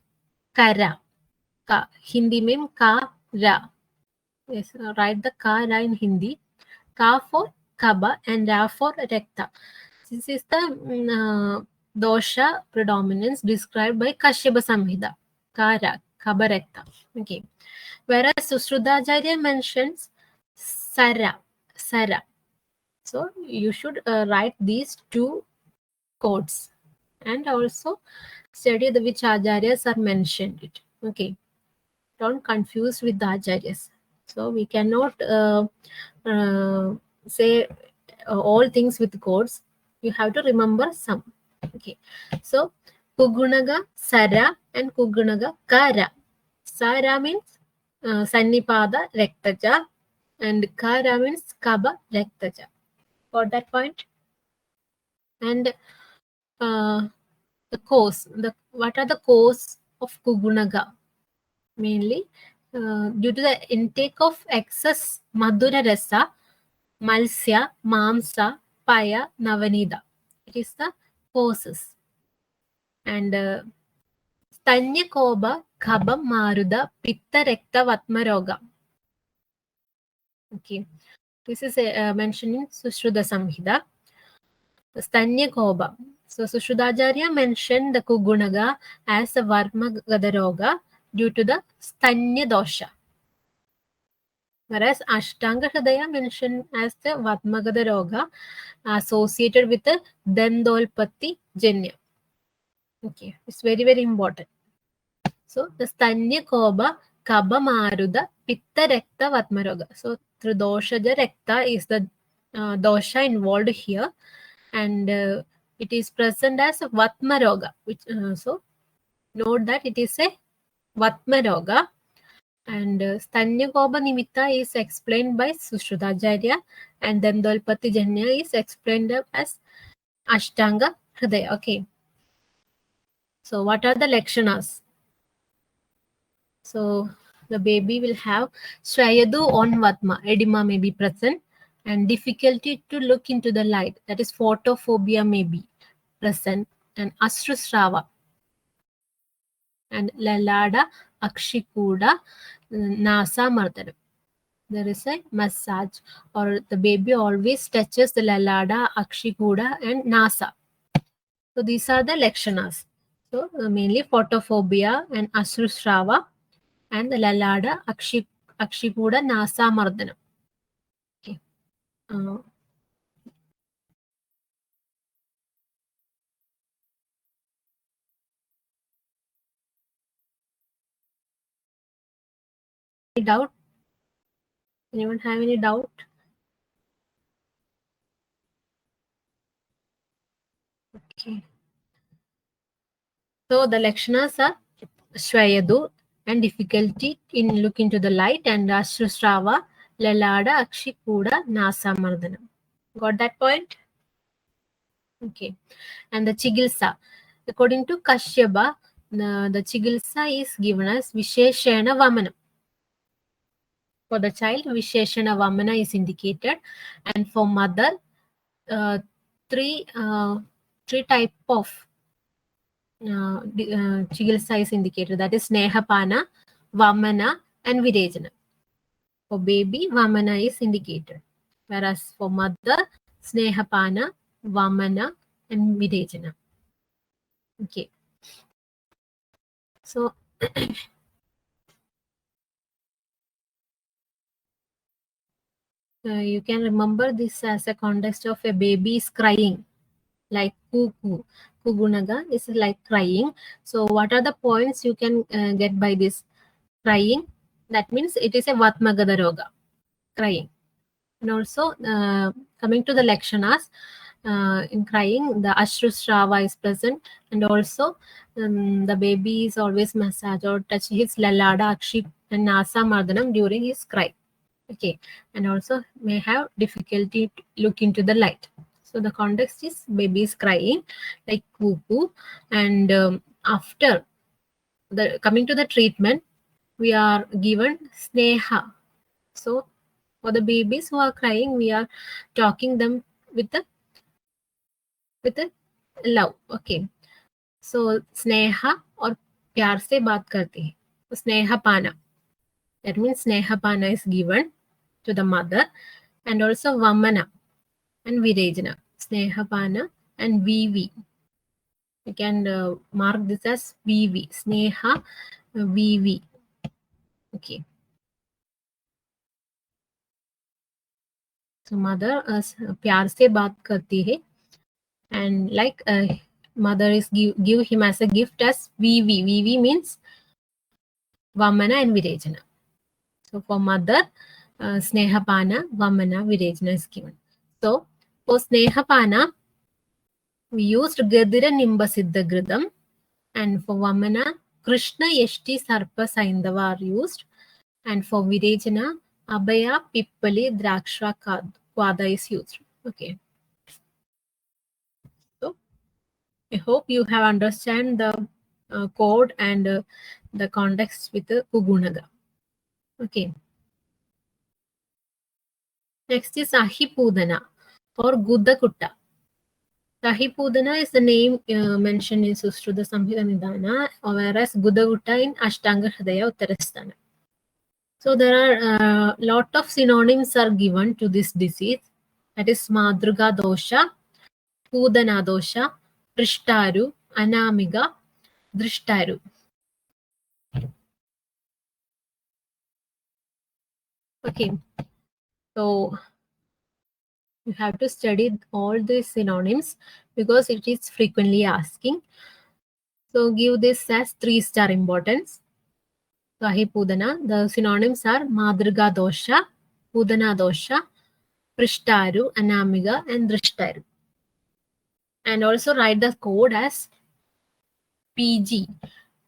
[SPEAKER 1] Kara. Ka. Hindi mein Ka Ra. Yes, write the Ka Ra in Hindi. Ka for Kaba and Ra for Rekta. This is the dosha predominance described by Kashyapa Samhita. Kara, Kaba Rekta. Okay. Whereas Sushrudacharya mentions Sara. Sara. So you should write these two quotes and also study the which acharyas are mentioned it. Okay, don't confuse with the acharyas. So we cannot say all things with quotes. You have to remember some. Okay, so Kugunaga Sara and Kugunaga Kara. Sara means Sannipada Rektaja and Kara means Kaba Rektaja. Got that point? And the cause. What are the cause of Kugunaga? Mainly due to the intake of excess Madhura Rasa, Malsya, Mamsa, Paya, Navanida. It is the causes. And Sthanyapana, Khabam, Maruda, Pitta, Rekta, Vatma Roga. Okay. This is mentioned in Sushruta Samhita. Sthanyapana. So Sushrudaacharya mentioned the Kugunaga as a Varma Gadaroga due to the Sthanya dosha. Whereas Ashtanga Hridaya mentioned as the Vatmagada Roga associated with the Dandolpati Janya. Okay, it's very, very important. So the Stanya Koba, Kaba Maruda, Pitta Rekta Vatmaroga. So through Doshaja Rekta is the dosha involved here, and it is present as Vatmaroga. Which so note that it is a Vatmaroga. And Sthanyapana Nimitta is explained by Sushrutacharya, and then Dandolpati Janya is explained as Ashtanga Hridaya. Okay. So what are the Lakshanas? So the baby will have Swayadu on Vatma, edema may be present, and difficulty to look into the light, that is photophobia may be present, and Asrusrava, and Lalada Akshikuda Nasa Mardana. There is a massage, or the baby always touches the Lalada, Akshikuda, and Nasa. So these are the Lakshanas. So mainly photophobia and Asrusrava and the Lalada, Akshikuda, Nasa Mardana. Okay. Any doubt? Anyone have any doubt? Okay. So the Lakshanas are Swayadu and difficulty in looking to the light, and Ashrusrava, Lalada, Akshikuda, Nasa Mardana. Got that point? Okay. And the Chigilsa. According to Kashyapa, the chigilsa is given as Visheshana Vamana. For the child, Visheshana Vamana is indicated, and for mother, three type of chigilsa is indicated. That is Snehapana, Vamana, and Virejana. For baby, Vamana is indicated, whereas for mother, Snehapana, Vamana, and Virejana. Okay. So you can remember this as a context of a baby is crying, like kukunaka is like crying. So what are the points you can get by this crying? That means it is a vatmagada roga, crying. And also coming to the lakshanas, in crying, the ashrusrava is present, and also the baby is always massage or touch his lalada, akshi, and nasa mardanam during his cry. Okay, and also may have difficulty to look into the light. So the context is baby is crying like cuckoo, and after the coming to the treatment, we are given sneha. So for the babies who are crying, we are talking them with the love. Okay, so sneha or प्यार से बात करते हैं, snehapana. That means snehapana is given to the mother, and also vamana and virejana. Snehapana and VV. You can mark this as VV. Sneha VV. Okay. So mother प्यार से बात करती है, and like mother is give him as a gift as VV. VV means vamana and virejana. So for mother, snehapana, vamana, virejana is given. So for snehapana, we used Gadira Nimba Siddha Gridam, and for Vamana, Krishna Yeshti Sarpa Saindava are used, and for Virejana, Abhaya Pippali Draksha Kwada is used. Okay. So I hope you have understand the code and the context with the Kugunaga. Okay. Next is Ahipootana or Gudakutta. Ahipootana is the name mentioned in Sushruta Samhita Nidana, whereas Gudakutta in Ashtanga Hridaya Uttarasthana. So there are a lot of synonyms are given to this disease. That is Madruga dosha, Pudana dosha, Prishtaru, Anamiga, Drishtaru. Okay, so you have to study all these synonyms because it is frequently asking. So give this as 3-star importance. So Ahipudana, the synonyms are Madruga dosha, Pudana dosha, Prishtaru, Anamiga, and Drishtaru. And also write the code as PG.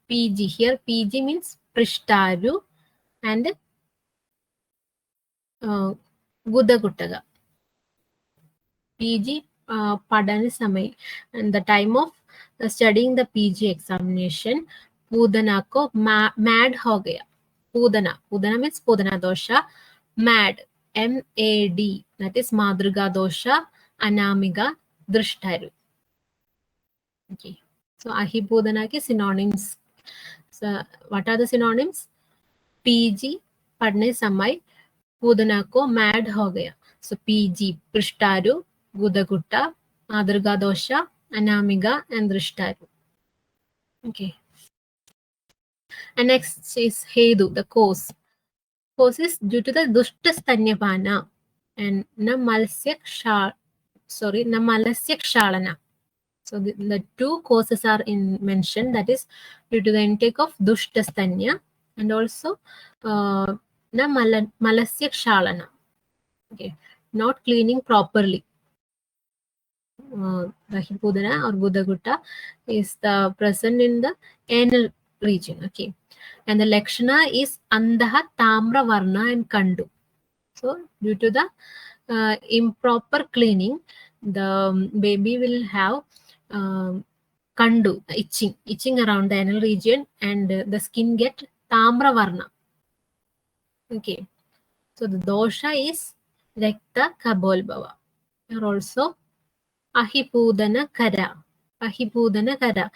[SPEAKER 1] PG. Here PG means Prishtaru and Gudaguttaga. PG Padana Samay. And the time of studying the PG examination, Pudana ko mad ho gaya. Pudana. Pudana means Pudana dosha. Mad. MAD. That is Madruga dosha, Anamiga, Drishtaru. Okay. So Ahipudana ke synonyms. So what are the synonyms? PG पढ़ने समय पूदना को mad हो गया. So PG Prishtaru, Gudagutta, Madruga dosha, Anamiga, and Drishtaru. Okay. And next is Hedu, the cause. Cause is due to the dushta sthanyapana and Namalasya kshalana. So the two causes are mentioned, that is due to the intake of dushta sthanya and also malasya kshalana. Okay, not cleaning properly. The Hipudana or Gudagutta is the present in the anal region. Okay, and the Lakshana is Andaha, Tamra, Varna, and Kandu. So due to the improper cleaning, the baby will have kandu, itching around the anal region, and the skin get tamra varna. Okay, so the dosha is Rekta Kabolbhava. Or also Ahipootana Kara. Ahipootana Kara.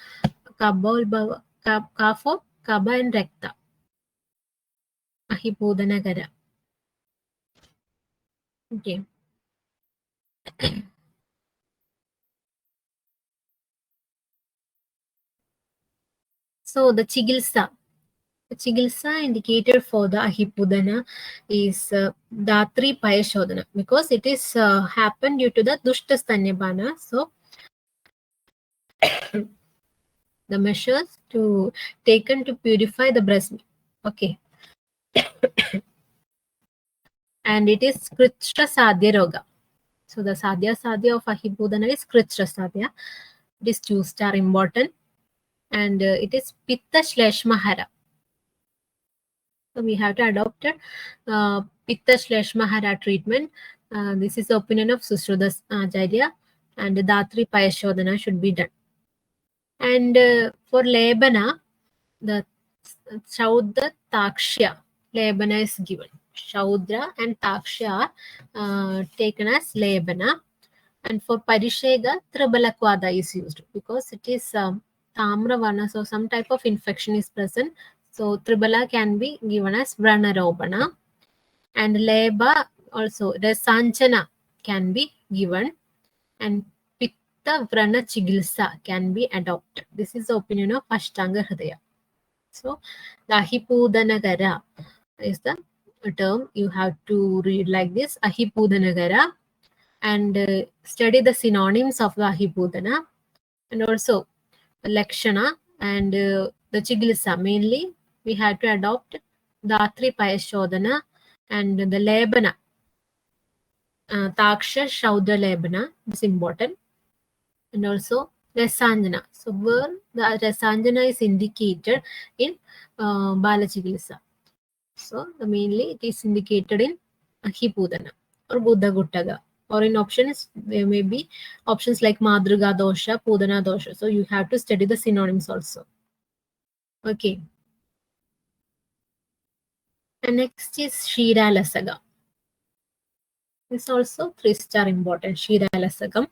[SPEAKER 1] Kabolbhava, Ka for Kaba and Rekta. Ahipootana Kara. Okay. So the Chigilsa. The Chigilsa indicator for the Ahipootana is Datri Payashodhana, because it is happened due to the dushta sthanyapana. So the measures to taken to purify the breast milk. Okay. And it is Kritra Sadhya Roga. So the Sadhya of Ahipootana is Kritra Sadhya. It is 2-star important. And it is Pitta Shleshma Hara. So we have to adopt Pitta Shleshma Hara treatment. This is the opinion of Susruta Acharya, and Datri Payashodhana should be done. And for Lebana, the Shaudra Takshya Lebana is given. Shaudra and Takshya are taken as Lebana. And for Parishega, Tribalakwada is used because it is Tamra Varna, so some type of infection is present. So Tribala can be given as Vranarobana. And Leba also, the Sanchana can be given. And Pitta Vrana Chigilsa can be adopted. This is the opinion of Ashtanga Hridaya. So the Ahipootana is the term you have to read like this: Ahipootana, and study the synonyms of the Ahipootana, and also Lakshana and the Chigilsa. Mainly, we have to adopt Datri Payashodhana and the Lebana. Taksha Shaudra Lebana is important, and also Rasanjana. So where the Rasanjana is indicated in Balachigilsa. So mainly it is indicated in Ahipootana or Buddha Guttaga. Or in options, there may be options like Madruga dosha, Pudana dosha. So you have to study the synonyms also. Okay. And next is ksheeralasakam. It's also 3-star important. Ksheeralasakam.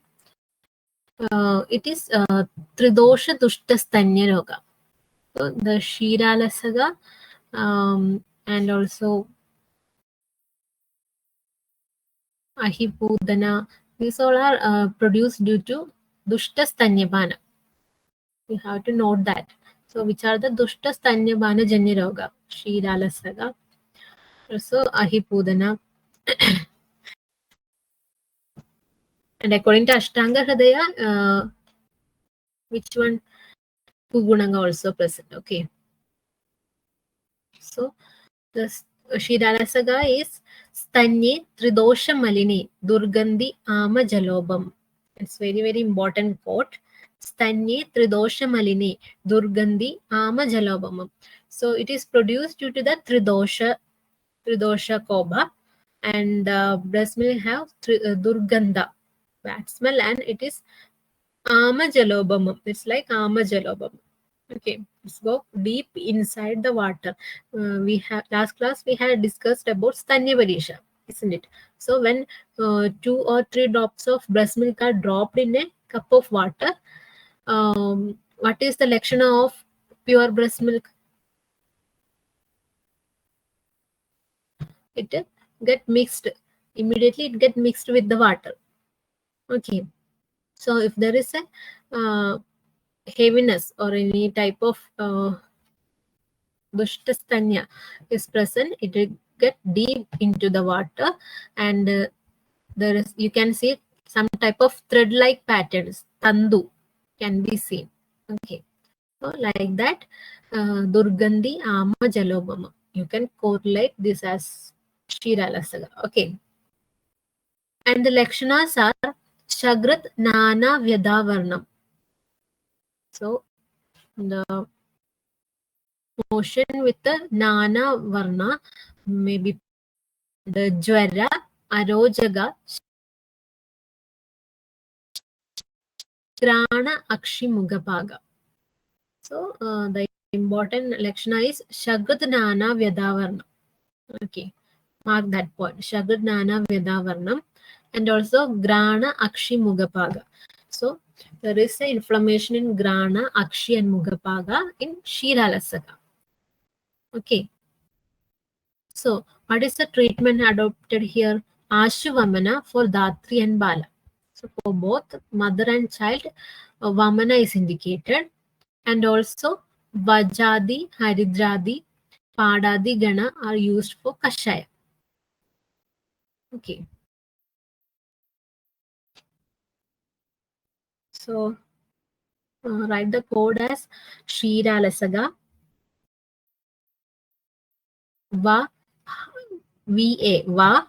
[SPEAKER 1] It is Tridosha Dushta Sthanya Roga. So the ksheeralasaka and also Ahipootana, these all are produced due to dushta sthanyapana. You have to note that. So which are the dushta sthanyapana janya roga? Ksheeralasaka, also Ahipootana. And according to Ashtanga Hridaya, which one? Kukunaka also present. Okay. So the Ksheeralasaka is Stanye Tridosha Malini Durgandhi Ama Jalobam. It's very, very important quote. Stanye Tridosha Malini Durgandhi Ama Jalobam. So it is produced due to the Tridosha Koba, and breast milk have Durgandha, bad smell, and it is Ama Jalobam. It's like Ama Jalobam. Okay, let's go deep inside the water. We have last class we had discussed about Stanya Varisha, isn't it? So when 2 or 3 drops of breast milk are dropped in a cup of water, what is the Lakshana of pure breast milk? It get mixed immediately. It get mixed with the water. Okay, so if there is a heaviness or any type of Dushtasthanya is present, it will get deep into the water, and there is, you can see some type of thread-like patterns. Tandu can be seen. Okay, so like that, Durgandhi Ama Jalobama. You can correlate this as Ksheeralasaka. Okay, and the Lakshanas are Shagrat Nana Vyadavarnam. So the motion with the Nana Varna may be the Jwara, Arojaga, Grana Akshi Mugapaga. So the important Lakshana is Shagadnana Vyadavarna. Okay, mark that point. Shagadnana Vyadavarnam, and also Grana Akshi Mugapaga. So there is an inflammation in Grana, Akshi, and Mugapaga in ksheeralasakam. Okay. So what is the treatment adopted here? Ashuvamana for Dhatri and Bala. So for both mother and child, Vamana is indicated, and also Vajadi, Haridradi, Padadi Gana are used for Kashaya. Okay. So write the code as ksheeralasaga Va VA Va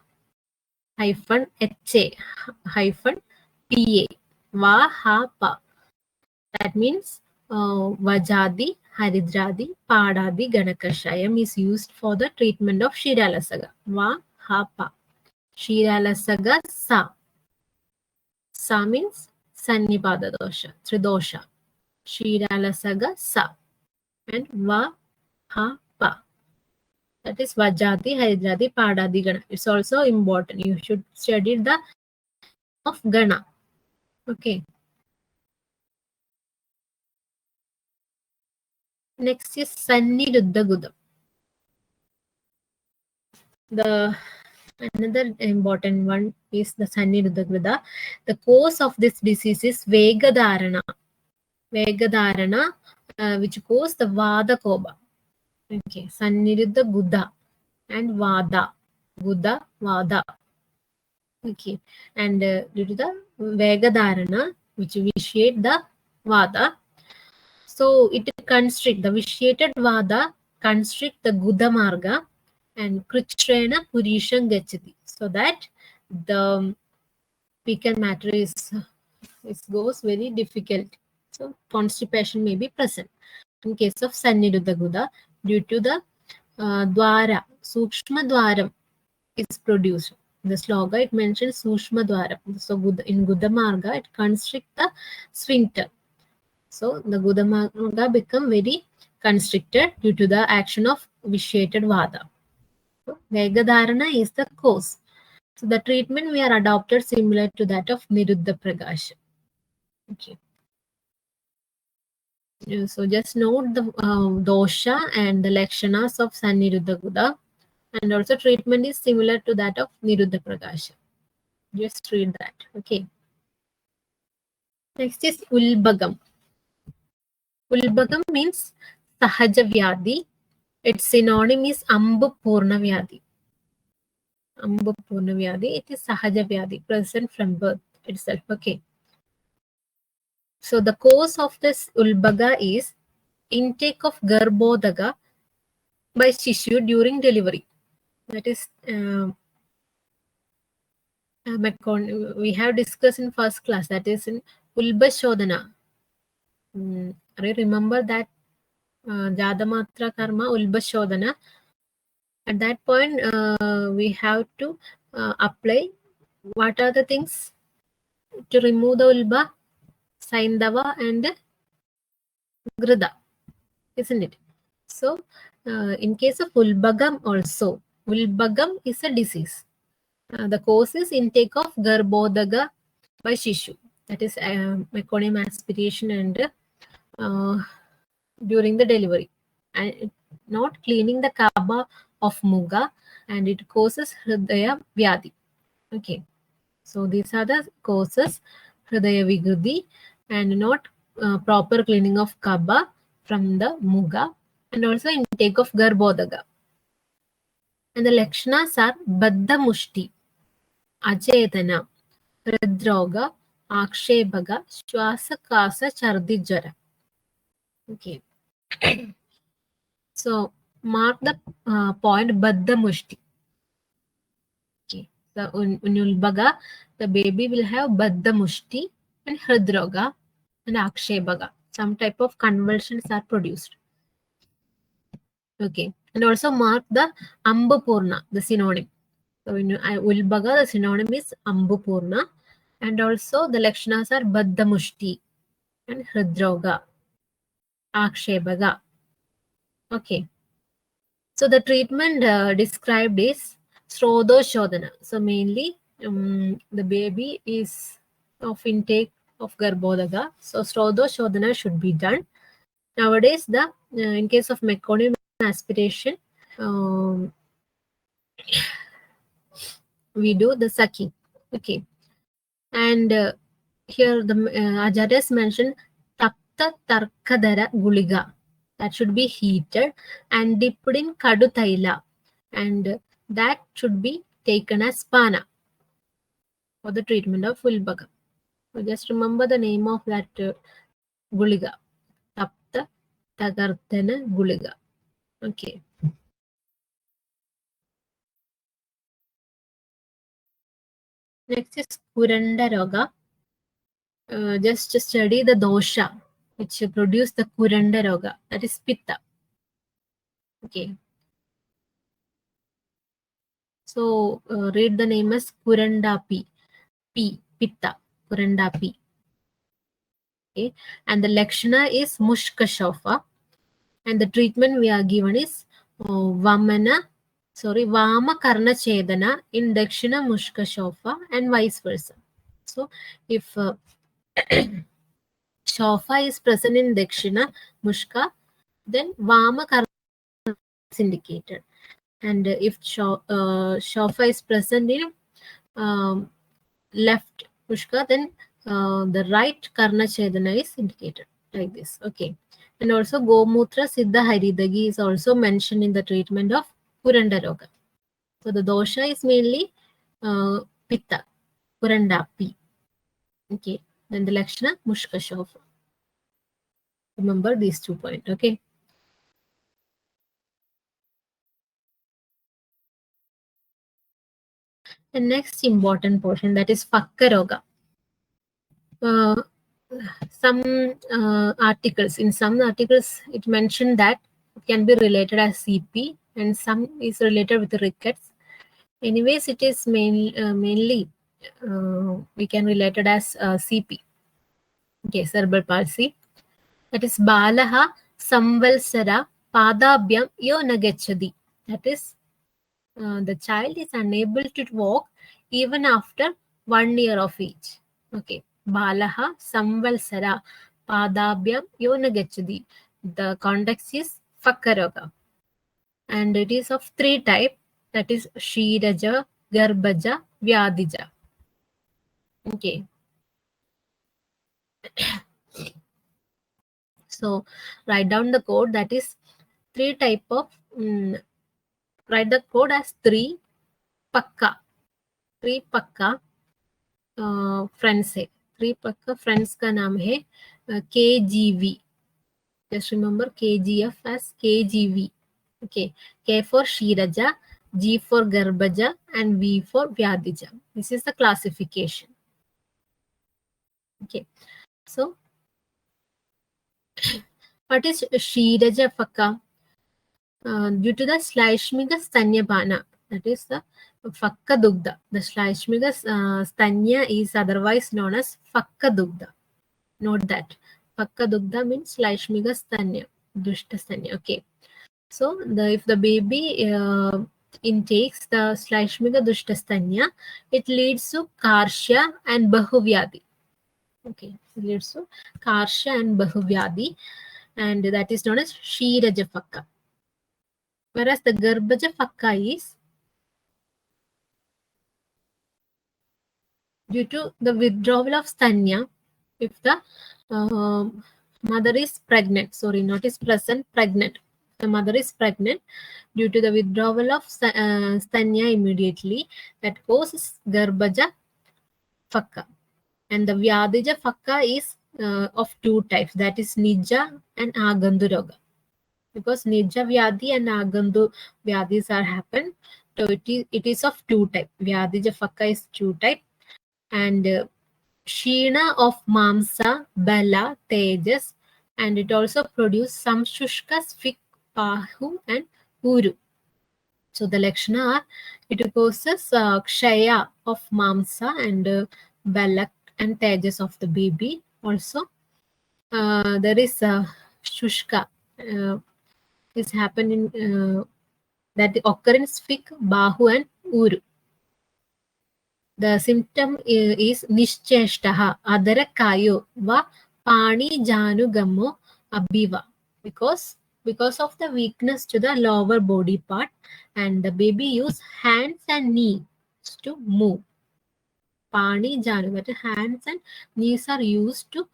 [SPEAKER 1] hyphen HA hyphen PA Va Ha Pa. That means Vajadi, Haridradi, Padadi, Ganakashayam is used for the treatment of ksheeralasaga. Va Ha Pa. Ksheeralasaga Sa. Sa means Sannipada dosha, Tridosha. Ksheeralasaga Sa. And Va Ha Pa. That is Vajati, Haridradi, Padadi, Gana. It's also important. You should study the of Gana. Okay. Next is Sanniruddha Gudam. The another important one is the Sanniruddha Gudam. The cause of this disease is Vegadharana. Vegadharana, which cause the Vada Koba. Okay, Sanniruddha Guda and Vada. Guda, Vada. Okay, and due to the Vegadharana, which vitiate the Vada, so it constrict the vitiated Vada, constrict the Guda Marga and Krichrena Purisham Gachati, so that the fecal matter is it goes very difficult. So constipation may be present. In case of Sanniruddha Guda, due to the Dwara, Sukshma Dwaram is produced. In the shloka, it mentions Sushma Dwaram. So in Guda Marga, it constricts the sphincter. So the Guda Marga become very constricted due to the action of vitiated Vada. So Vegadharana is the cause. So the treatment we are adopted similar to that of Niruddha Prakash. Okay. So just note the dosha and the lakshanas of Sanniruddha Guda, and also treatment is similar to that of Niruddha Prakasha. Just read that. Okay. Next is ulbakam. Ulbakam means sahaja vyadhi. Its synonym is ambupurna vyadhi. Ambupurna vyadhi. It is sahaja vyadhi, present from birth itself. Okay. So the cause of this ulbaga is intake of garbhodaga by Shishu during delivery. That is we have discussed in first class, that is in Ulbashodhana. I remember that Jadamatra Karma Ulbashodhana. At that point, we have to apply what are the things to remove the Ulba, Saindava and Grida, isn't it? So, in case of Ulbagam also, Ulbagam is a disease. The cause is intake of Garbhodaga by Shishu. That is meconium aspiration and during the delivery. And not cleaning the kaba of Muga, and it causes Hridaya Vyadhi. Okay. So these are the causes, Hridaya Vigruddhi, and not proper cleaning of kaba from the Muga, and also intake of Garbhodaga. And the Lakshanas are Baddha Mushti, Achetana, Hridroga, Akshebaga, Shwasakasa, Chardijara. Okay. So mark the point Baddha Mushti. Okay. So in Ulbaga, the baby will have Baddha Mushti and Hridroga and Akshebaga. Some type of convulsions are produced. Okay. And also mark the Ambapurna, the synonym. So in Ulbaga, the synonym is Ambapurna. And also the Lakshanas are Baddha Mushti. and hridroga, akshepaga. Okay. So the treatment described is srodoshodhana. So mainly the baby is of intake of garbhodaga. So srodoshodhana should be done. Nowadays, the in case of meconium aspiration, we do the sucking. Okay. And here the Acharyas mentioned tapta tarkadara guliga. That should be heated and dipped in kadu taila, and that should be taken as pana for the treatment of ulbakam. So just remember the name of that guliga, tapta tagarthana guliga. Okay. Next is kuranda roga. Just to study the dosha which produce the kuranda roga, that is pitta. Okay. So read the name as Kurandapi, Pitta, Kurandapi. Okay, and the Lakshana is Mushka Shofa, and the treatment we are given is Vama Karna Chedana in Dakshina Mushka Shofa and vice versa. So if Shofa is present in Dakshina Mushka, then Vama Karna is indicated. And if Shofa is present in left Mushka, then the right Karna Chedana is indicated like this. Okay. And also Gomutra Siddha Haridagi is also mentioned in the treatment of Kuranda Roga. So the dosha is mainly Pitta, Kurandapi. Okay. Then the Lakshana Mushka Shofa. Remember these 2 points. Okay. The next important portion, that is Phakka Roga. Some articles, in some articles it mentioned that it can be related as CP and some is related with rickets. Anyways, it is mainly we can relate it as CP. Okay, cerebral palsy. That is Balaha Samvalsara Padabhyam Yo Nagachadi. That is the child is unable to walk even after 1 year of age. Okay. Balaha Samvalsara Padabhyam Yona Gachadi. The context is Phakka. And it is of 3 types. That is Ksheeraja, Garbhaja, Vyadhija. Okay. So write down the code. That is 3 type of write the code as 3 Phakka. 3 Phakka friends है 3 पक्का friends का नाम है KGV. Just remember KGF as KGV. Okay, K for Shiraja, G for Garbhaja, and V for Vyadhija. This is the classification. Okay, so what is Shiraja Phakka? Due to the Shlaishmiga sthanyapana, that is the Phakka Dugdha. The Shlaishmiga sthanya is otherwise known as Phakka Dugdha. Note that. Phakka Dugdha means Shlaishmiga sthanya, dushta sthanya. Okay. So if the baby intakes the Shlaishmiga dushta sthanya, it leads to Karshya and Bahuvyadhi. Okay. It leads to Karshya and Bahuvyadhi, and that is known as Shiraja Phakka. Whereas the Garbhaja Phakka is due to the withdrawal of sthanya if the mother is pregnant. Sorry, not is present, pregnant. The mother is pregnant due to the withdrawal of sthanya immediately, that causes Garbhaja Phakka. And the Vyadhija Phakka is of 2 types, that is Nija and Agandu Roga. Because Nija Vyadhi and Agandu Vyadhis are happen, so it is of 2 types. Vyadhija Phakka is 2 types, and Sheena of Mamsa, Bala, Tejas, and it also produces some Shushkas, Fik, Pahu, and Uru. So the Lakshana are, it causes Kshaya of Mamsa and Balak and Tejas of the baby. Also, there is shushka. Is happening that the occurrence fik, bahu and uru. The symptom is nischeshtaha, adarakayo va pani janugamo abhiva. Because of the weakness to the lower body part, and the baby use hands and knees to move. Pani janu, that hands and knees are used to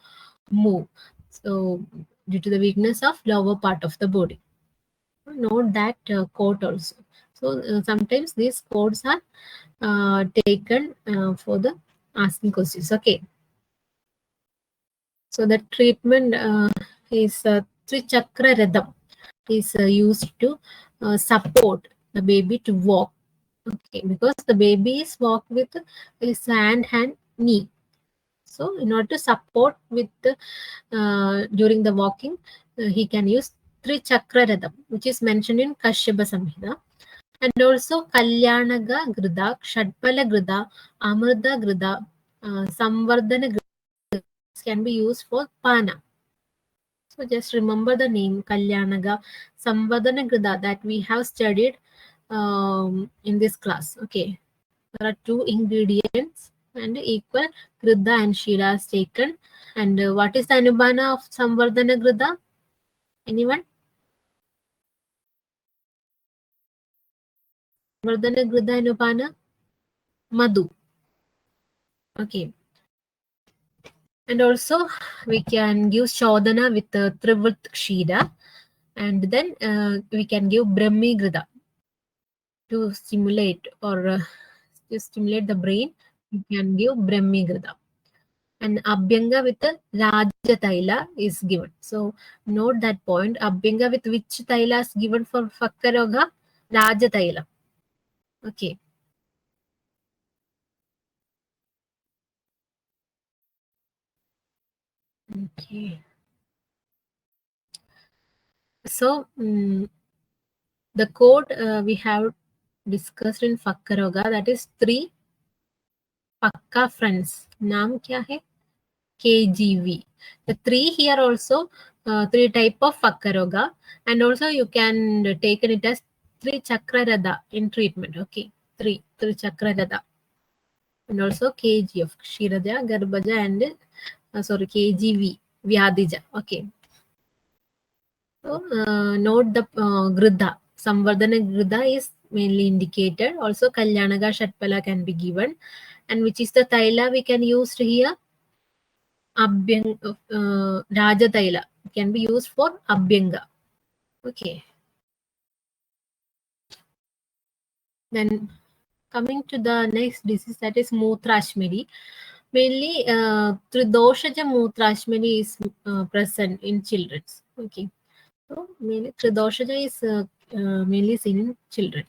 [SPEAKER 1] move. So due to the weakness of lower part of the body. Note that quote also. So sometimes these quotes are taken for the asking questions. Okay. So the treatment is Trichakra Radham is used to support the baby to walk. Okay, because the baby is walk with his hand and knee. So in order to support with during the walking, he can use Trichakra Radham, which is mentioned in Kashyapa Samhita. And also Kalyanaga Grida, Shadpala Grida, Amrita Grida, Samvardhana Grida can be used for Pana. So just remember the name Kalyanaga, Samvardhana Grida that we have studied in this class. Okay, there are 2 ingredients and equal Grida and Shira is taken. And what is the Anubana of Samvardhana Grida? Anyone? Samvardhana Grida Anubana? Madhu. Okay. And also we can give Shodhana with Trivrit Kshira, and then we can give Brahmi Grida to stimulate or to stimulate the brain. We can give Brahmi Grida. And Abhyanga with the Raja Taila is given. So note that point. Abhyanga with which Taila is given for Phakka Roga? Raja Taila. Okay. Okay. So the code we have discussed in Phakka Roga, that is 3 Phakka friends. Naam kya hai? KGV. The 3 here also 3 type of Phakka Roga, and also you can take it as 3 Chakra Radha in treatment. Okay, 3 Chakra Radha, and also KGF Kshiraja, Garbhaja, and KGV Vyadija. Okay. So note the Gridha. Samvardhana Gridha is mainly indicated. Also Kalyanaga Shatpala can be given. And which is the Taila we can use here? Raja Taila can be used for Abhyanga. Okay. Then coming to the next disease, that is Mootrashmani. Mainly Tridoshaja Mootrashmani is present in children. Okay. So mainly Tridoshaja is mainly seen in children.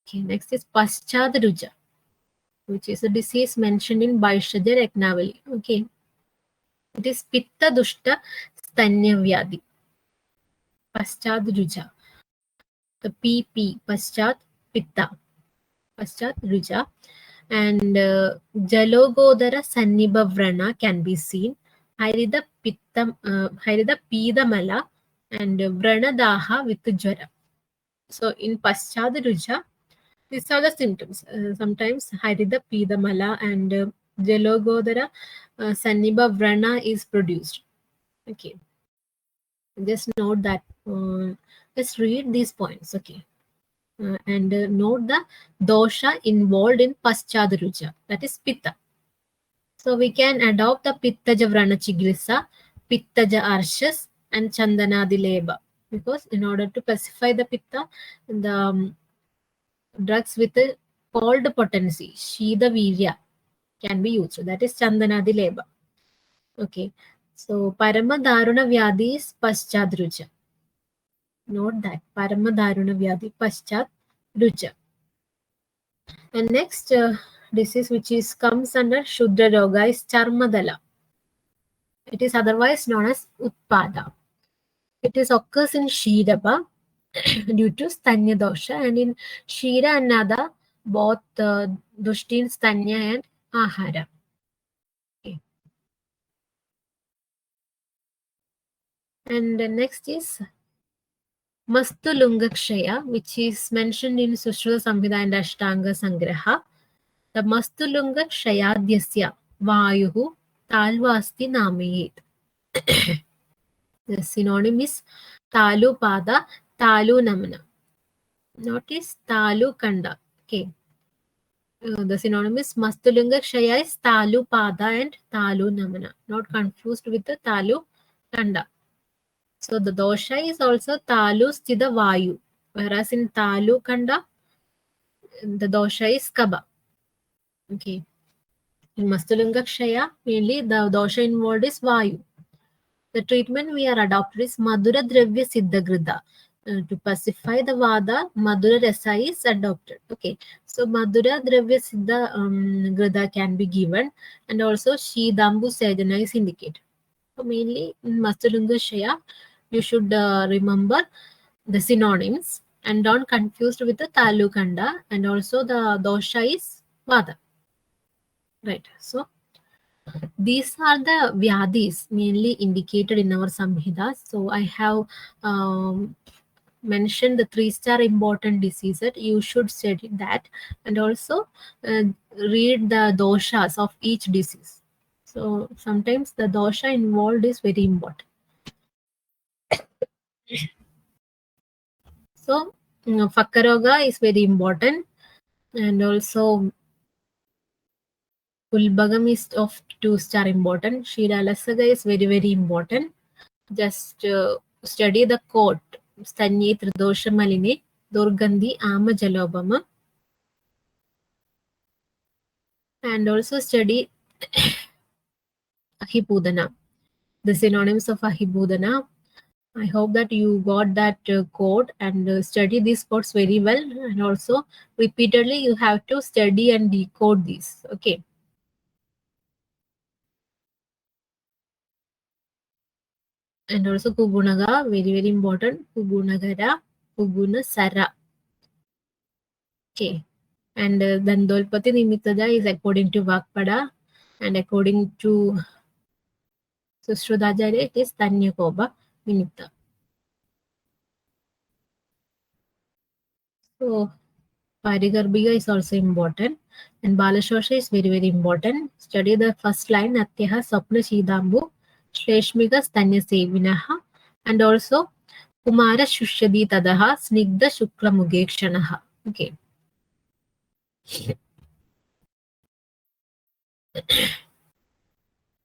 [SPEAKER 1] Okay, next is Paschadruja, which is a disease mentioned in Bhakshaja Ratnavali. Okay, it is Pitta Dushta Sthanya Vyadhi. Paschadruja. The PP, Paschad Pitta. Paschadruja. And Jalogodara Sanniba Vrana can be seen. Hairida Pidamala and Vranadaha with Jara. So in Paschadruja, these are the symptoms. Sometimes Harida Pidamala and Jalogodara Sanniba Vrana is produced. Okay. Just note that. Let's read these points. Okay. And note the dosha involved in Paschadruja. That is Pitta. So we can adopt the Pittaja Vrana Chigrisa, Pittaja Arshas, and Chandanadileba. Because in order to pacify the Pitta, the drugs with a cold potency, Shida Virya, can be used. That is Chandanadi Leba. Okay. So Paramadharuna Vyadhi is Paschadruja. Note that. Paramadharuna Vyadhi Paschadruja. And next disease which is comes under Shuddha Roga is Charmadala. It is otherwise known as Utpada. It is occurs in Shiraba due to Sthanya dosha, and in Shira and Nada both Dushtin, Sthanya and Ahara. Okay. And next is Mastulungakshaya, which is mentioned in Sushruta Samhita and Ashtanga Sangraha. The Mastulungakshayadhyasya Vayuhu Talvasti Namayet. The synonym is Talu Pada, Talu Namana. Notice Talu Kanda. Okay. The synonym is Mastulungakshaya is Talu Pada and Talu Namana. Not confused with the Talu Kanda. So the dosha is also Talu Sthida Vayu. Whereas in Talu Kanda, the dosha is Kaba. Okay. In Mastulungakshaya, mainly the dosha involved is Vayu. The treatment we are adopted is Madhura Dravya Siddha Grida. To pacify the Vada, Madhura Rasa is adopted. Okay. So Madhura Dravya Siddha Grida can be given, and also Shidambu Sedana is indicated. So mainly in Mastulungakshaya, you should remember the synonyms and don't confused with the Talukanda, and also the dosha is Vada. Right. So these are the vyadhis mainly indicated in our Samhita. So I have mentioned the 3-star important diseases. You should study that, and also read the doshas of each disease. So sometimes the dosha involved is very important. So phakka roga is very important, and also ulbakam is of 2-star important. Ksheeralasakam is very, very important. Just study the quote. Stanye tridosha maline durgandhi ama jalobama. And also study ahipootana. The synonyms of ahipootana. I hope that you got that quote and study these quotes very well. And also repeatedly you have to study and decode these. Okay. And also kukunaka, very, very important. Kukunagara, kukunasara. Okay. And then Dolpati Nimitada is according to Vakpada, and according to Sushrudacharya, it is Tanyakoba Minutta. So parigarbhikam is also important, and balasosa is very, very important. Study the first line, Atyaha Sapna Shidambu, Shleshmika Stanya Sevinaha, and also Kumara Shushadi Tadaha, Snigda Shukla Mugekshanaha. Okay.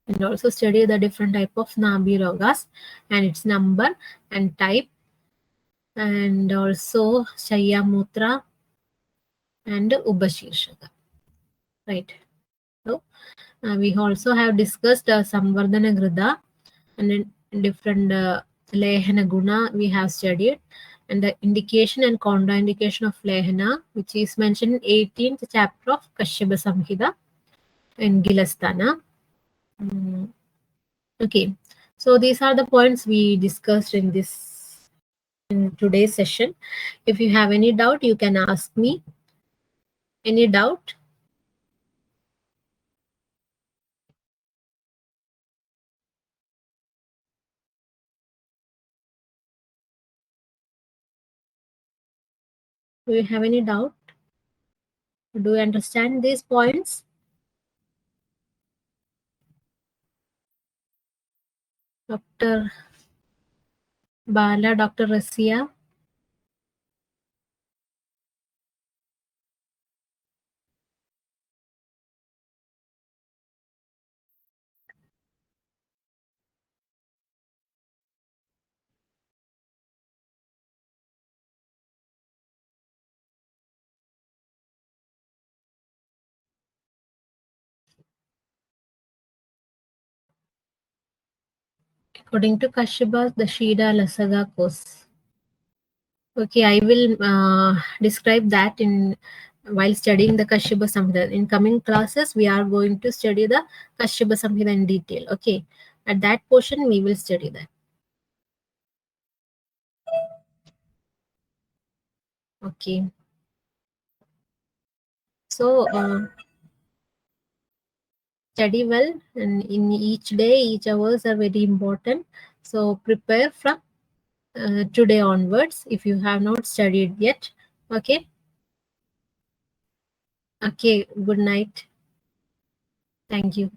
[SPEAKER 1] And also study the different type of nabhi rogas and its number and type, and also sayyamootram and upaseersakam. Right. So we also have discussed samvardhana grida and then different lehana guna we have studied, and the indication and contraindication of lehana, which is mentioned in 18th chapter of Kashyapa Samhita in Gilastana. Okay, so these are the points we discussed in today's session. If you have any doubt, you can ask me. Any doubt? Do you have any doubt? Do you understand these points? Dr. Bala, Dr. Rasia? According to Kashyapa, the ksheeralasakam course. Okay, I will describe that in while studying the Kashyapa Samhita. In coming classes, we are going to study the Kashyapa Samhita in detail. Okay, at that portion, we will study that. Okay. So study well, and in each day, each hours are very important. So prepare from today onwards if you have not studied yet. Okay. Okay. Good night. Thank you.